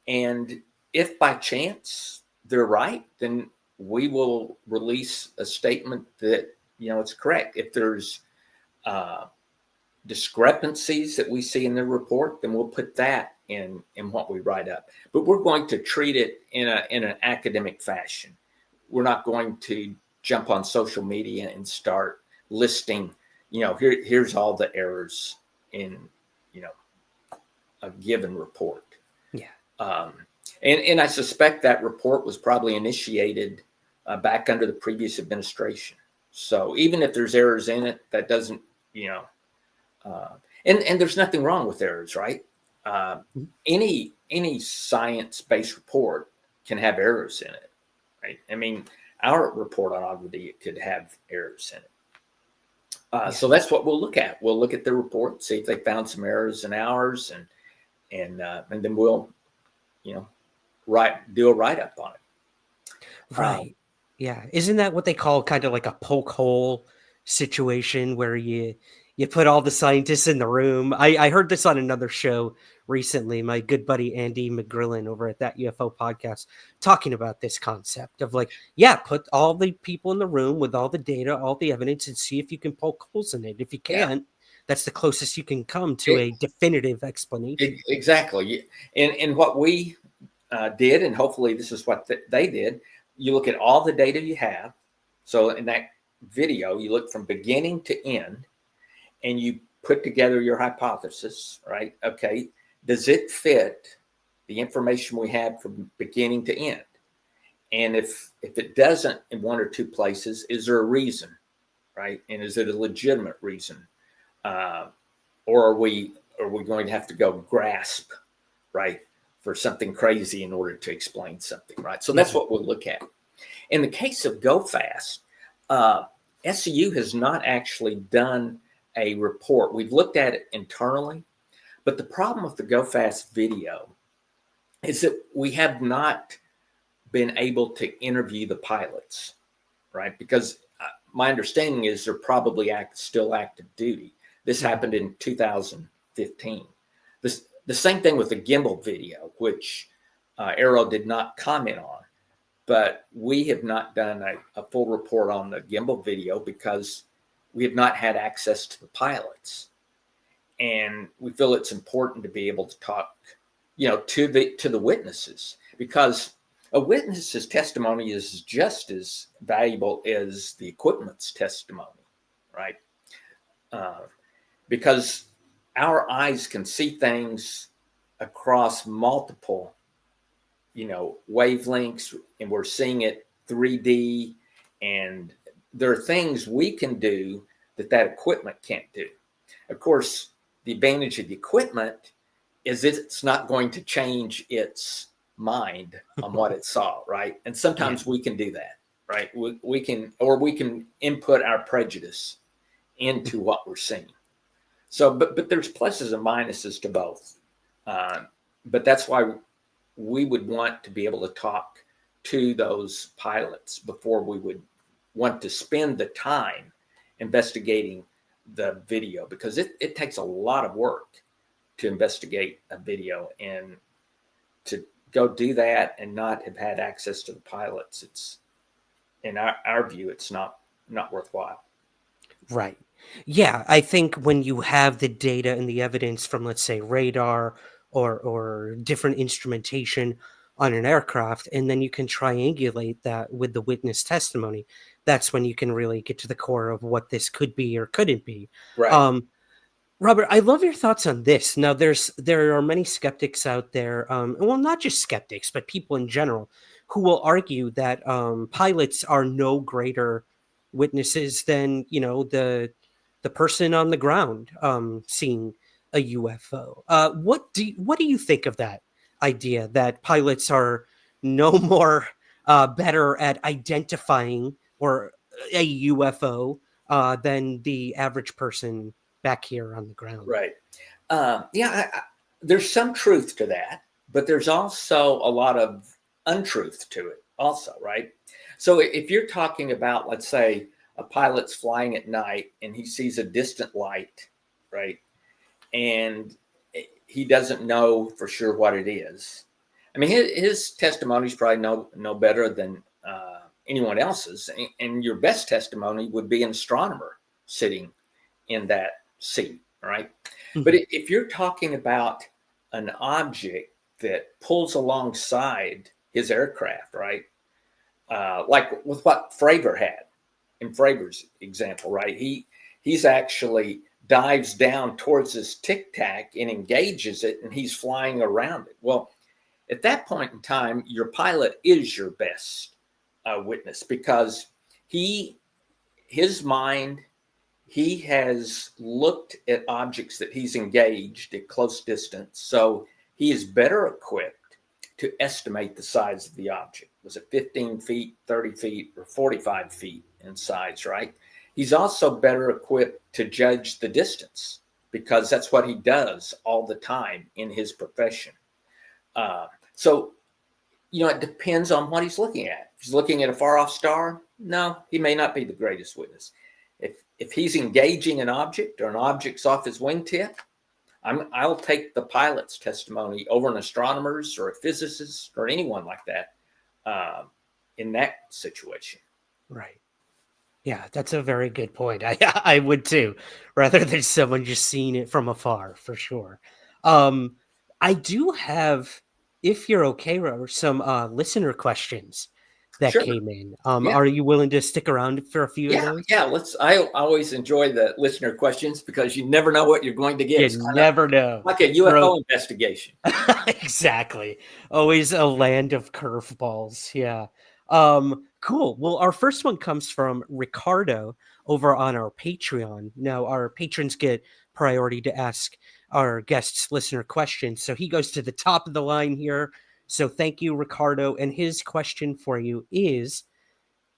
And if by chance they're right, then we will release a statement that, it's correct. If there's discrepancies that we see in the report, then we'll put that in what we write up. But we're going to treat it in an academic fashion. We're not going to jump on social media and start listing, here's all the errors in, a given report. Yeah. And I suspect that report was probably initiated back under the previous administration. So even if there's errors in it, that doesn't, and there's nothing wrong with errors, right? Any science-based report can have errors in it, right? I mean, our report on Ogilvy could have errors in it. So that's what we'll look at. We'll look at the report, see if they found some errors in ours, and then we'll, do a write-up on it. Right. Yeah. Isn't that what they call kind of like a poke hole situation where you put all the scientists in the room? I heard this on another show recently. My good buddy Andy McGrillen over at That UFO Podcast talking about this concept of put all the people in the room with all the data, all the evidence, and see if you can poke holes in it. If you can't, that's the closest you can come to a definitive explanation. Exactly. And what we did, and hopefully this is what they did, you look at all the data you have. So in that video, you look from beginning to end, and you put together your hypothesis, right? Okay, does it fit the information we have from beginning to end? And if it doesn't in one or two places, is there a reason, right? And is it a legitimate reason? Or are we going to have to go grasp, right, for something crazy in order to explain something, right? So that's what we'll look at. In the case of GoFast, SCU has not actually done a report. We've looked at it internally, but the problem with the GoFast video is that we have not been able to interview the pilots, right? Because my understanding is they're probably still active duty. This happened in 2015. The same thing with the gimbal video, which AARO did not comment on, but we have not done a full report on the gimbal video because we have not had access to the pilots. And we feel it's important to be able to talk, to the witnesses, because a witness's testimony is just as valuable as the equipment's testimony, right? Because our eyes can see things across multiple, wavelengths, and we're seeing it 3D, and there are things we can do that equipment can't do. Of course, the advantage of the equipment is it's not going to change its mind on what it saw, right? And sometimes we can do that, right? We can input our prejudice into what we're seeing. So, but there's pluses and minuses to both. But that's why we would want to be able to talk to those pilots before we would want to spend the time investigating the video, because it takes a lot of work to investigate a video, and to go do that and not have had access to the pilots, it's, in our view, it's not worthwhile. Right. Yeah, I think when you have the data and the evidence from, let's say, radar or different instrumentation on an aircraft, and then you can triangulate that with the witness testimony, that's when you can really get to the core of what this could be or couldn't be. Right. Robert, I love your thoughts on this. Now, there are many skeptics out there, well, not just skeptics, but people in general, who will argue that pilots are no greater witnesses than, the person on the ground seeing a UFO. What do you think of that idea that pilots are no more better at identifying or a UFO than the average person back here on the ground? Right. There's some truth to that, but there's also a lot of untruth to it also, right? So if you're talking about, let's say, a pilot's flying at night and he sees a distant light, right? And he doesn't know for sure what it is. I mean, his testimony is probably no better than anyone else's. And your best testimony would be an astronomer sitting in that seat, right? Mhm. But if you're talking about an object that pulls alongside his aircraft, right? Like with what Fravor had in Fravor's example, right? He's actually dives down towards this tic tac and engages it, and he's flying around it. Well, at that point in time, your pilot is your best witness, because his mind, he has looked at objects that he's engaged at close distance, so he is better equipped to estimate the size of the object. Was it 15 feet, 30 feet, or 45 feet in size, right? He's also better equipped to judge the distance, because that's what he does all the time in his profession. So, it depends on what he's looking at. If he's looking at a far off star, no, he may not be the greatest witness. If he's engaging an object, or an object's off his wingtip, I'll take the pilot's testimony over an astronomer's or a physicist or anyone like that in that situation. Right. Yeah, that's a very good point. I would too, rather than someone just seeing it from afar, for sure. I do have, if you're okay, Robert, some listener questions that Sure. came in. Yeah. Are you willing to stick around for a few of those? Yeah. I always enjoy the listener questions, because you never know what you're going to get. It's You kind never know. of like a UFO investigation. Exactly. Always a land of curveballs. Yeah. Cool. Well, our first one comes from Ricardo over on our Patreon. Now, our patrons get priority to ask our guests listener questions. So he goes to the top of the line here. So thank you, Ricardo. And his question for you is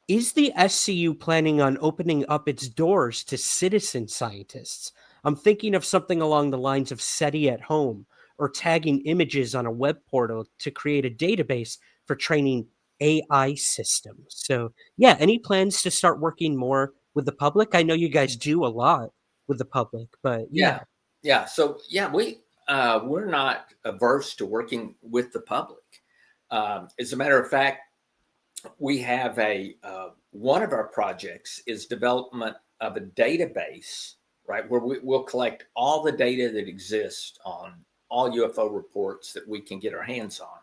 the SCU planning on opening up its doors to citizen scientists? I'm thinking of something along the lines of SETI at home, or tagging images on a web portal to create a database for training AI systems. So, yeah, any plans to start working more with the public? I know you guys do a lot with the public, but yeah. Yeah. So we're not averse to working with the public. As a matter of fact, we have one of our projects is development of a database, right, where we'll collect all the data that exists on all UFO reports that we can get our hands on,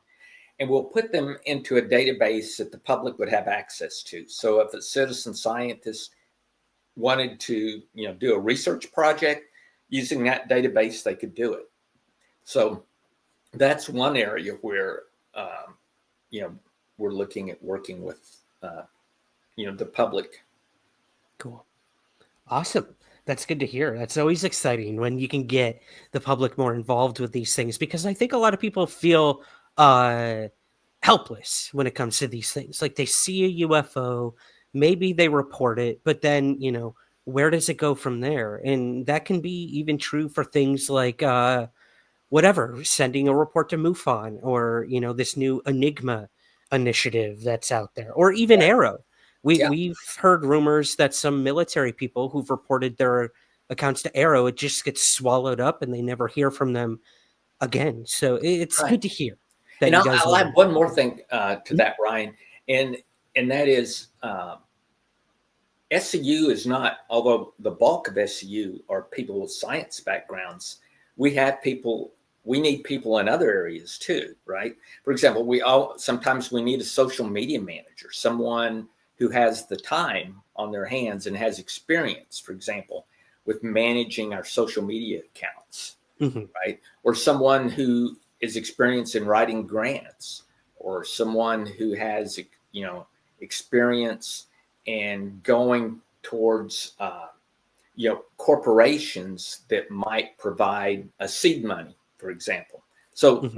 and we'll put them into a database that the public would have access to. So if a citizen scientist wanted to, do a research project using that database, they could do it. So that's one area where, we're looking at working with, the public. Cool. Awesome. That's good to hear. That's always exciting when you can get the public more involved with these things, because I think a lot of people feel helpless when it comes to these things. Like, they see a UFO, maybe they report it, but then, where does it go from there? And that can be even true for things like sending a report to MUFON, or, this new Enigma initiative that's out there, or even AARO. We've heard rumors that some military people who've reported their accounts to AARO, it just gets swallowed up and they never hear from them again. So it's good to hear that And you guys I'll add one more thing to that, Ryan, and that is SCU is not, although the bulk of SCU are people with science backgrounds, we need people in other areas too, right? For example, sometimes we need a social media manager, someone who has the time on their hands and has experience, for example, with managing our social media accounts, right? Or someone who is experienced in writing grants, or someone who has, experience and going towards corporations that might provide a seed money, for example. So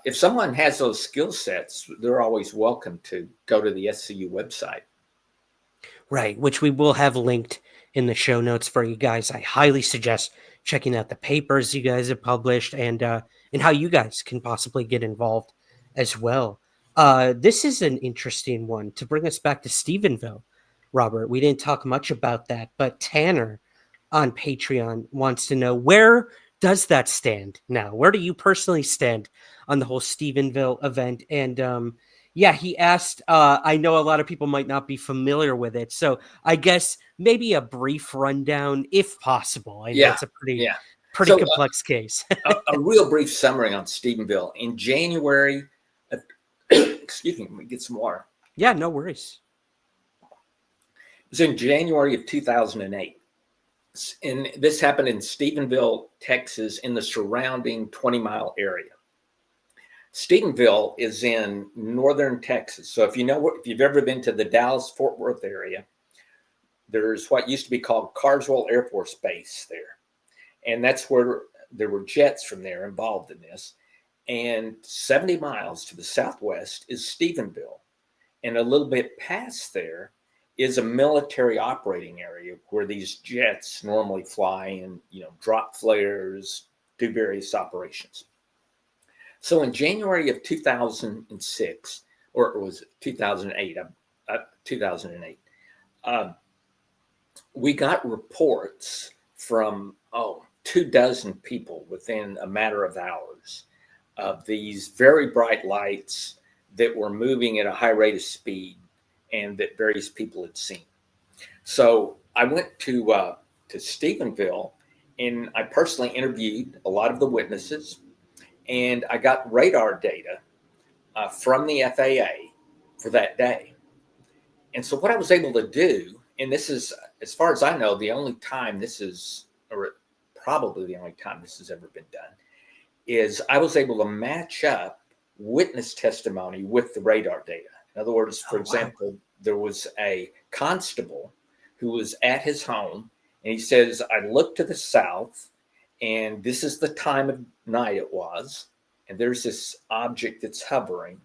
if someone has those skill sets, they're always welcome to go to the SCU website. Right, which we will have linked in the show notes for you guys. I highly suggest checking out the papers you guys have published and how you guys can possibly get involved as well. This is an interesting one to bring us back to Stephenville, Robert. We didn't talk much about that, but Tanner on Patreon wants to know, where does that stand now? Where do you personally stand on the whole Stephenville event? And yeah, he asked, I know a lot of people might not be familiar with it, so I guess maybe a brief rundown, if possible. I know it's a pretty So, complex case. a real brief summary on Stephenville. In January, excuse me, let me get some water. Yeah, no worries. It was in January of 2008. And this happened in Stephenville, Texas, in the surrounding 20-mile area. Stephenville is in northern Texas. So if you've ever been to the Dallas-Fort Worth area, there's what used to be called Carswell Air Force Base there. And that's where there were jets from there involved in this. And 70 miles to the southwest is Stephenville. And a little bit past there is a military operating area where these jets normally fly and, drop flares, do various operations. So in January of 2006, or it was 2008, 2008, we got reports from, 24 people within a matter of hours of these very bright lights that were moving at a high rate of speed and that various people had seen. So I went to Stephenville, and I personally interviewed a lot of the witnesses, and I got radar data from the FAA for that day. And so what I was able to do, and this is, as far as I know, the only time this is, or probably the only time this has ever been done, is I was able to match up witness testimony with the radar data. In other words, for example, there was a constable who was at his home, and he says, I looked to the south, and this is the time of night it was, and there's this object that's hovering.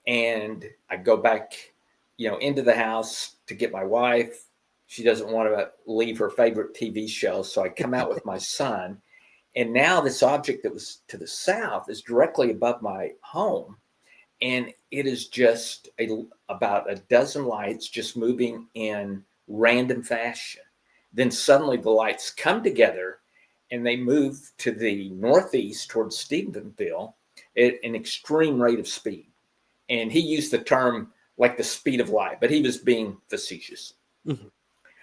And I go back, into the house to get my wife. She doesn't want to leave her favorite TV show, so I come out with my son. And now this object that was to the south is directly above my home. And it is just about a dozen lights just moving in random fashion. Then suddenly the lights come together and they move to the northeast towards Stephenville at an extreme rate of speed. And he used the term like the speed of light, but he was being facetious. Mm-hmm.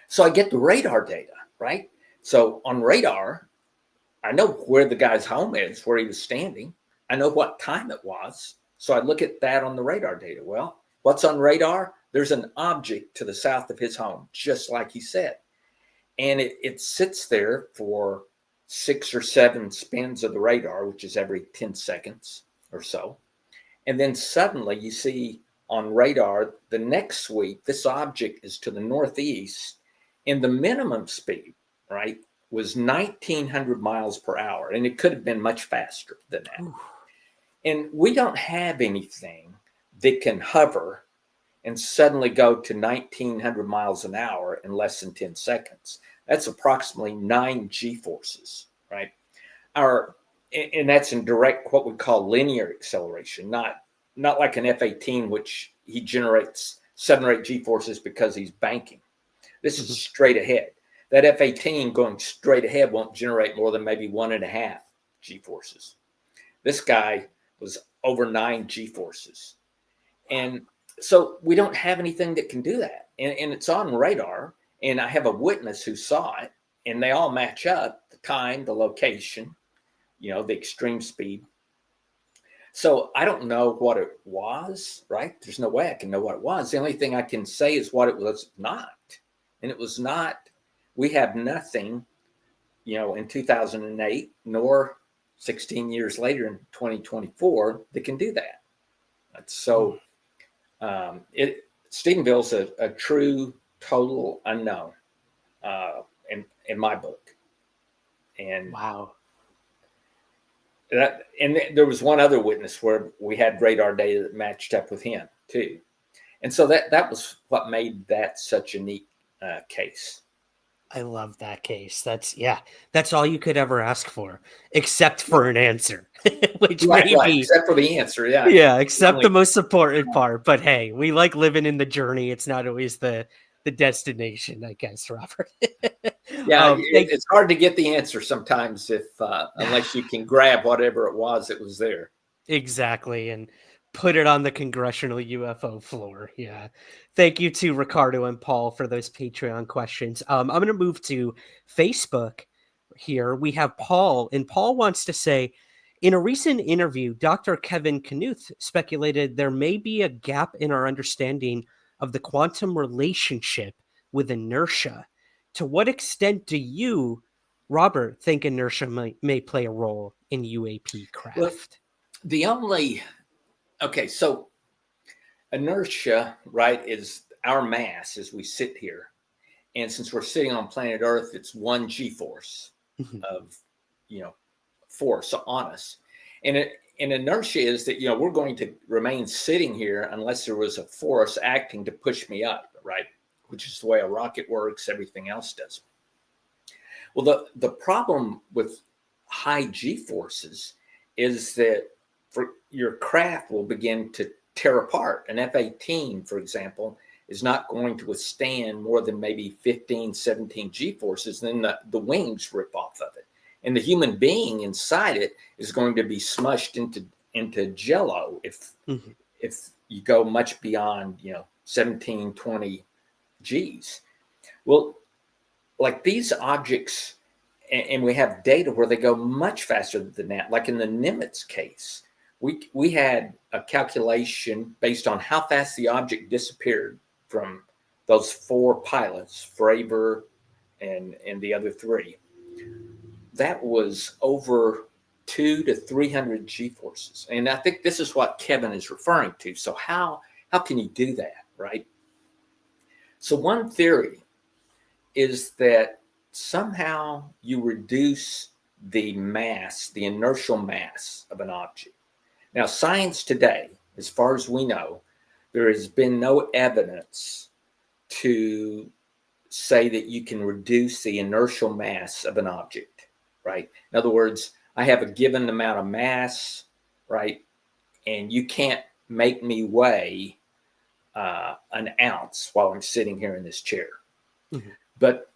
So I get the radar data, right? So on radar, I know where the guy's home is, where he was standing. I know what time it was. So I look at that on the radar data. Well, what's on radar? There's an object to the south of his home, just like he said. And it sits there for 6 or 7 spins of the radar, which is every 10 seconds or so. And then suddenly you see on radar the next sweep, this object is to the northeast, and the minimum speed, right, was 1,900 miles per hour. And it could have been much faster than that. Ooh. And we don't have anything that can hover and suddenly go to 1,900 miles an hour in less than 10 seconds. That's approximately 9 G-forces, right? And that's in direct, what we call linear acceleration, not like an F-18, which he generates 7 or 8 G-forces because he's banking. This is straight ahead. That F-18 going straight ahead won't generate more than maybe 1.5 G-forces. This guy was over 9 G-forces. And so we don't have anything that can do that. And it's on radar. And I have a witness who saw it, and they all match up: the time, the location, the extreme speed. So I don't know what it was, right? There's no way I can know what it was. The only thing I can say is what it was not. And it was not, we have nothing, in 2008, nor 16 years later in 2024 that can do that. So Stephenville's a true total unknown in my book. And Wow. and there was one other witness where we had radar data that matched up with him too. And so that was what made that such a neat case. I love that case. That's all you could ever ask for, except for an answer, which Right, maybe, except for the answer, yeah. yeah, except the most important part. But hey, we like living in the journey. It's not always the destination, I guess, Robert. Yeah, it's hard to get the answer sometimes if unless you can grab whatever it was that was there. Exactly, and put it on the congressional UFO floor. Yeah. Thank you to Ricardo and Paul for those Patreon questions. I'm going to move to Facebook here. We have Paul, and Paul wants to say, in a recent interview, Dr. Kevin Knuth speculated there may be a gap in our understanding of the quantum relationship with inertia. To what extent do you, Robert, think inertia may play a role in UAP craft? Well, so inertia, right, is our mass as we sit here. And since we're sitting on planet Earth, it's one G-force of, force on us. And inertia is that, we're going to remain sitting here unless there was a force acting to push me up, right? Which is the way a rocket works, everything else does. Well, the problem with high G-forces is that your craft will begin to tear apart. An F-18, for example, is not going to withstand more than maybe 15, 17 G-forces. Then the wings rip off of it. And the human being inside it is going to be smushed into jello if you go much beyond, 17, 20 Gs. Well, like these objects, and we have data where they go much faster than that. Like in the Nimitz case, we had a calculation based on how fast the object disappeared from those 4 pilots, Fravor and the other 3. That was over 200 to 300 G-forces. And I think this is what Kevin is referring to. So how can you do that, right? So one theory is that somehow you reduce the mass, the inertial mass of an object. Now, science today, as far as we know, there has been no evidence to say that you can reduce the inertial mass of an object, right? In other words, I have a given amount of mass, right? And you can't make me weigh an ounce while I'm sitting here in this chair. But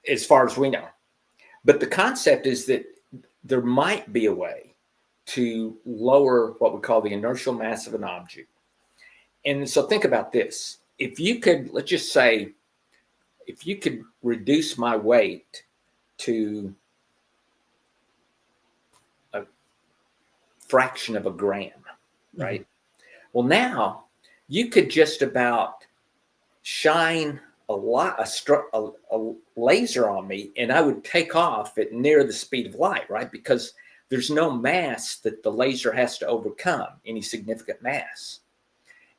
as far as we know. But the concept is that there might be a way to lower what we call the inertial mass of an object. And so think about this. If you could, let's just say, if you could reduce my weight to a fraction of a gram, right? Well, now you could just about shine a laser on me and I would take off at near the speed of light, right? Because there's no mass that the laser has to overcome, any significant mass.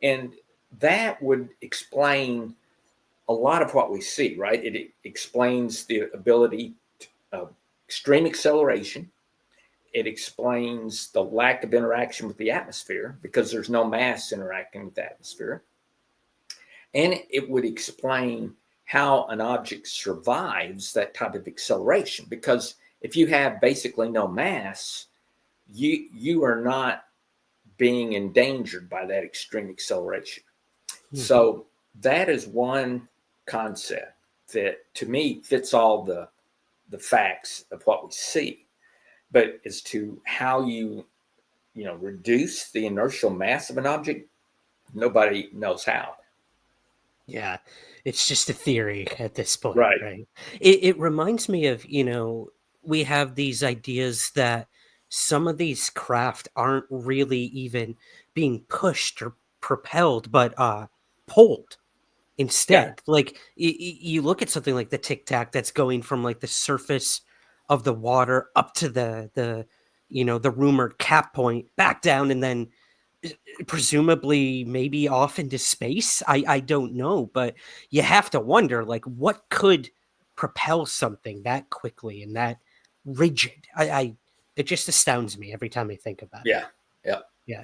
And that would explain a lot of what we see, right? It explains the ability of extreme acceleration. It explains the lack of interaction with the atmosphere because there's no mass interacting with the atmosphere. And it would explain how an object survives that type of acceleration. Because if you have basically no mass, you are not being endangered by that extreme acceleration. So that is one concept that to me fits all the facts of what we see. But as to how you reduce the inertial mass of an object, nobody knows how. Yeah, it's just a theory at this point, Right. right? It reminds me of, we have these ideas that some of these craft aren't really even being pushed or propelled, but pulled instead. Like you look at something like the Tic Tac that's going from like the surface of the water up to the rumored cap point, back down, and then presumably maybe off into space. I don't know, but you have to wonder, like, what could propel something that quickly and that rigid? I it just astounds me every time I think about it. Yeah. Yeah. Yeah,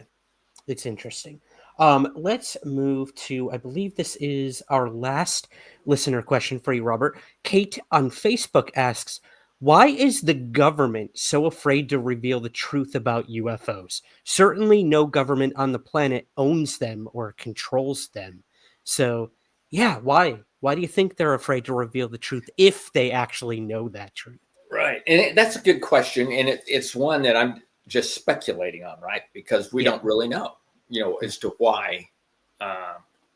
it's interesting. Let's move to, I believe this is our last listener question for you, Robert. Kate on Facebook asks, why is the government so afraid to reveal the truth about UFOs? Certainly no government on the planet owns them or controls them. So, yeah, why? Why do you think they're afraid to reveal the truth if they actually know that truth? Right. And that's a good question. And it's one that I'm just speculating on, right? Because we Yeah. don't really know, as to why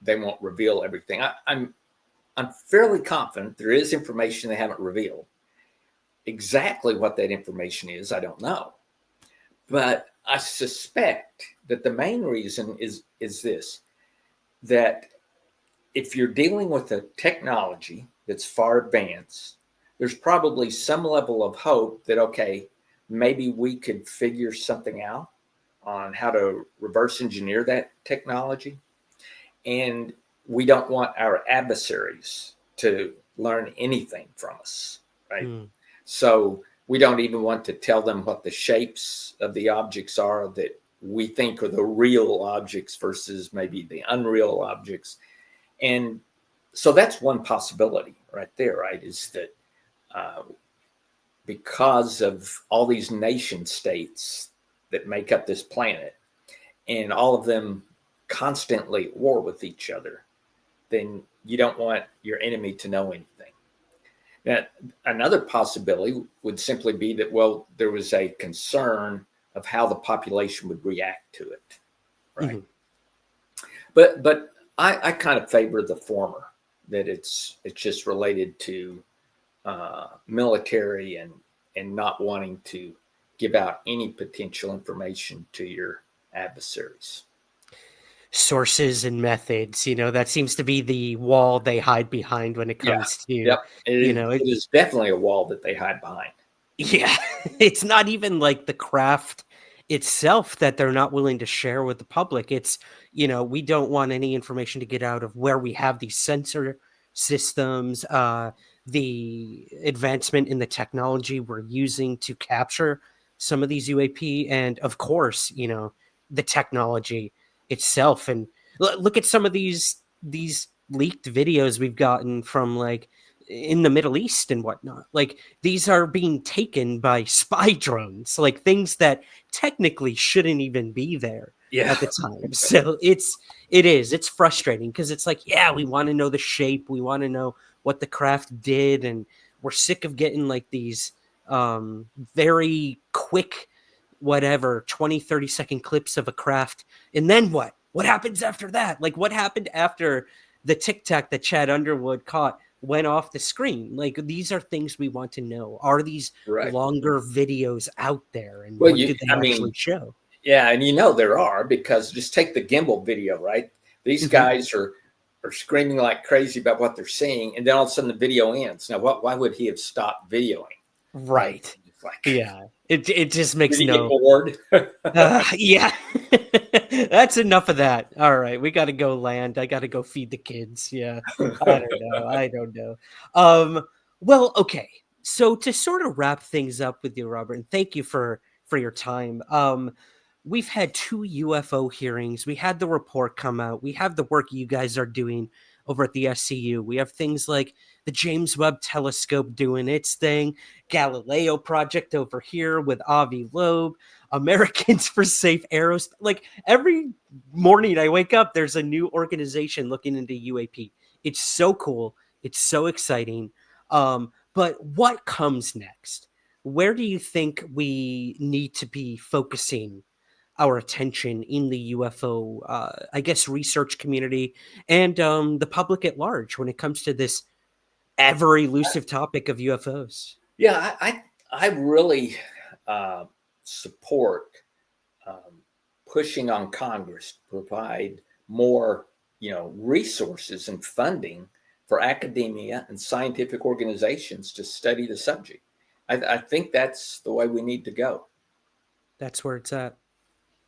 they won't reveal everything. I'm fairly confident there is information they haven't revealed. Exactly what that information is, I don't know. But I suspect that the main reason is this, that if you're dealing with a technology that's far advanced, there's probably some level of hope that, okay, maybe we could figure something out on how to reverse engineer that technology. And we don't want our adversaries to learn anything from us, right? Mm. So we don't even want to tell them what the shapes of the objects are that we think are the real objects versus maybe the unreal objects. And so that's one possibility right there, right? Is that because of all these nation states that make up this planet and all of them constantly at war with each other, then you don't want your enemy to know anything. Now, another possibility would simply be that, well, there was a concern of how the population would react to it, right? Mm-hmm. But I kind of favor the former, that it's just related to military and not wanting to give out any potential information to your adversaries. Sources and methods, that seems to be the wall they hide behind when it comes to, Yep. It it, is definitely a wall that they hide behind. yeah, it's not even like the craft itself that they're not willing to share with the public. It's, we don't want any information to get out of where we have these sensor systems, the advancement in the technology we're using to capture some of these UAP, and of course, the technology itself. And look at some of these leaked videos we've gotten from, like, in the Middle East and whatnot. Like, these are being taken by spy drones, like things that technically shouldn't even be there at the time. So it's frustrating because it's like, yeah, we want to know the shape, we want to know what the craft did, and we're sick of getting like these very quick, whatever, 20-30 second clips of a craft. And then what happens after that? Like, what happened after the Tic Tac that Chad Underwood caught went off the screen? Like, these are things we want to know. Are these Right. longer videos out there, and Well, what do they actually show? Yeah, and there are, because just take the gimbal video, right? These guys are screaming like crazy about what they're seeing, and then all of a sudden the video ends. Now, why would he have stopped videoing? Right. It's like, Yeah. It just makes did he get no. bored? Yeah. That's enough of that. All right, we got to go land. I got to go feed the kids. Yeah. I don't know. Well, okay. So to sort of wrap things up with you, Robert, and thank you for your time. We've had 2 UFO hearings. We had the report come out. We have the work you guys are doing over at the SCU. We have things like the James Webb Telescope doing its thing, Galileo Project over here with Avi Loeb, Americans for Safe Aerospace. Like, every morning I wake up, there's a new organization looking into UAP. It's so cool. It's so exciting. But what comes next? Where do you think we need to be focusing our attention in the UFO, I guess, research community and the public at large when it comes to this ever elusive topic of UFOs? Yeah, I really support pushing on Congress to provide more, resources and funding for academia and scientific organizations to study the subject. I think that's the way we need to go. That's where it's at.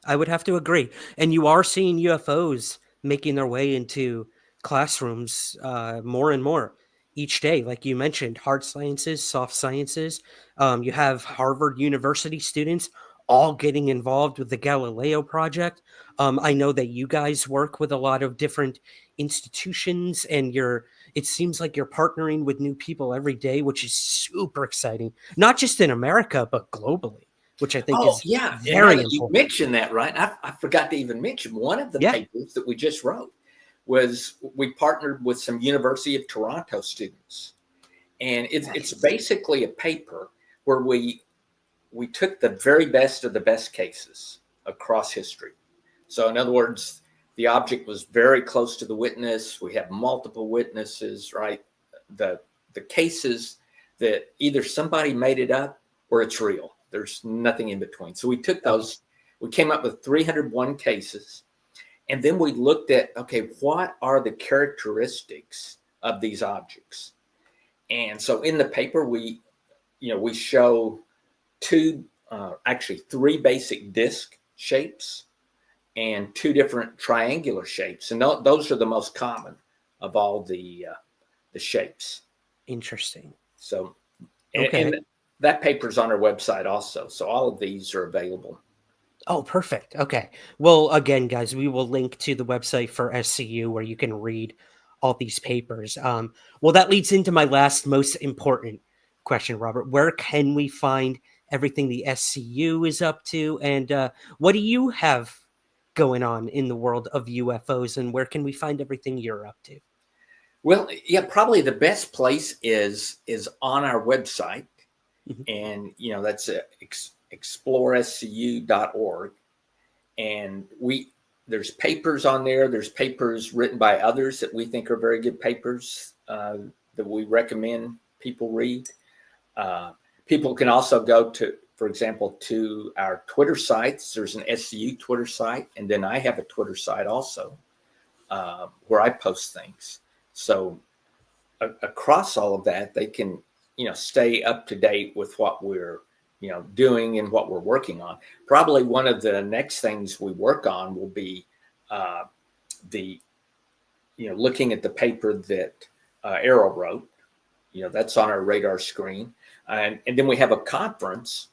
I would have to agree. And you are seeing UFOs making their way into classrooms more and more each day. Like you mentioned, hard sciences, soft sciences. You have Harvard University students all getting involved with the Galileo project. I know that you guys work with a lot of different institutions, and it seems like you're partnering with new people every day, which is super exciting, not just in America, but globally, which I think Oh, is yeah. And now very that you important. mentioned that, right? I forgot to even mention one of the Yeah. papers that we just wrote was we partnered with some University of Toronto students. And it's basically a paper where we took the very best of the best cases across history. So in other words, the object was very close to the witness. We have multiple witnesses, right? The cases that either somebody made it up or it's real. There's nothing in between. So we took those, we came up with 301 cases. And then we looked at, okay, what are the characteristics of these objects? And so in the paper, we show three basic disc shapes and two different triangular shapes. And those are the most common of all the shapes. Interesting. So, Okay. and that paper's on our website also. So all of these are available. Oh, perfect. Okay. Well, again, guys, we will link to the website for SCU where you can read all these papers. Well, that leads into my last most important question, Robert. Where can we find everything the SCU is up to? And what do you have going on in the world of UFOs? And where can we find everything you're up to? Well, yeah, probably the best place is on our website. Mhm. And, that's explorescu.org. And there's papers on there. There's papers written by others that we think are very good papers that we recommend people read. People can also go to, for example, to our Twitter sites. There's an SCU Twitter site, and then I have a Twitter site also where I post things. So across all of that, they can, stay up to date with what we're, doing and what we're working on. Probably one of the next things we work on will be looking at the paper that AARO wrote. That's on our radar screen. And then we have a conference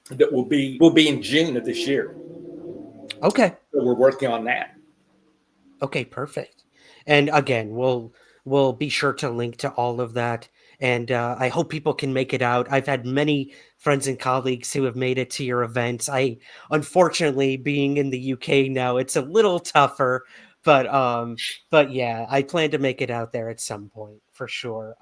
that will be in June of this year. Okay. So we're working on that. Okay, perfect. And again, we'll be sure to link to all of that. And I hope people can make it out. I've had many friends and colleagues who have made it to your events. Unfortunately, being in the UK now, it's a little tougher. But yeah, I plan to make it out there at some point for sure.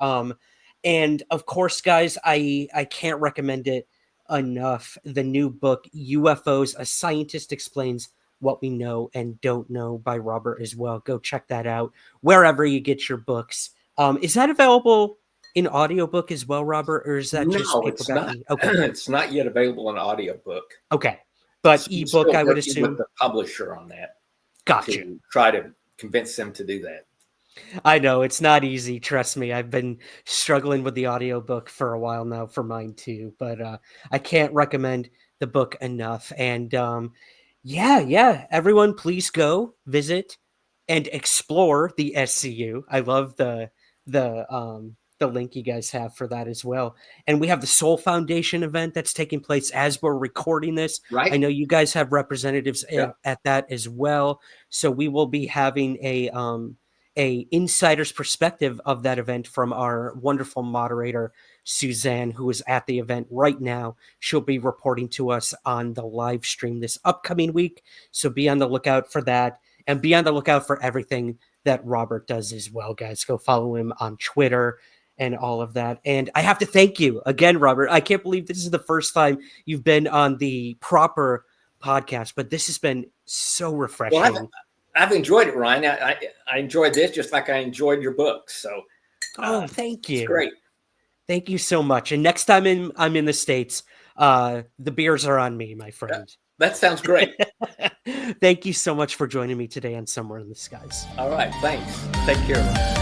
And of course, guys, I can't recommend it enough. The new book, UFOs: A Scientist Explains What We Know and Don't Know by Robert as well. Go check that out wherever you get your books. Is that available in audiobook as well, Robert, or is that just No, it's not. paperback? Okay. It's not yet available in audiobook. Okay. But So we're ebook, still I would working assume. with the publisher on that Gotcha. to try to convince them to do that. I know it's not easy. Trust me. I've been struggling with the audiobook for a while now for mine too, but I can't recommend the book enough. And yeah, everyone, please go visit and explore the SCU. I love the link you guys have for that as well. And we have the Soul Foundation event that's taking place as we're recording this. Right. I know you guys have representatives Yeah. at that as well. So we will be having a insider's perspective of that event from our wonderful moderator, Suzanne, who is at the event right now. She'll be reporting to us on the live stream this upcoming week. So be on the lookout for that, and be on the lookout for everything that Robert does as well, guys. Go follow him on Twitter and all of that. And I have to thank you again, Robert. I can't believe this is the first time you've been on the proper podcast, but this has been so refreshing. Well, I've enjoyed it, Ryan. I enjoyed this just like I enjoyed your book. So, thank you. It's great. Thank you so much. And next time I'm in the States, the beers are on me, my friend. That sounds great. Thank you so much for joining me today on Somewhere in the Skies. All right. Thanks. Take care, Ryan.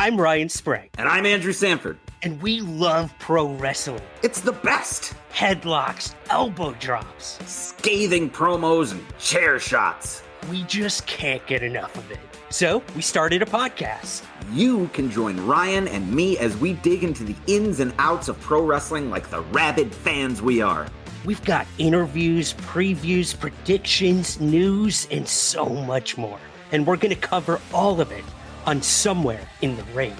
I'm Ryan Sprague. And I'm Andrew Sanford. And we love pro wrestling. It's the best. Headlocks, elbow drops, scathing promos, and chair shots. We just can't get enough of it. So we started a podcast. You can join Ryan and me as we dig into the ins and outs of pro wrestling like the rabid fans we are. We've got interviews, previews, predictions, news, and so much more. And we're going to cover all of it on Somewhere in the Ring.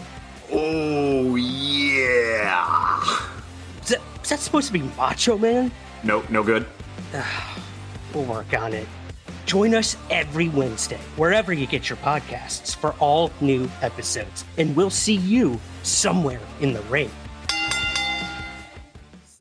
Oh, yeah. Is that supposed to be Macho Man? No good. We'll work on it. Join us every Wednesday, wherever you get your podcasts, for all new episodes. And we'll see you somewhere in the ring.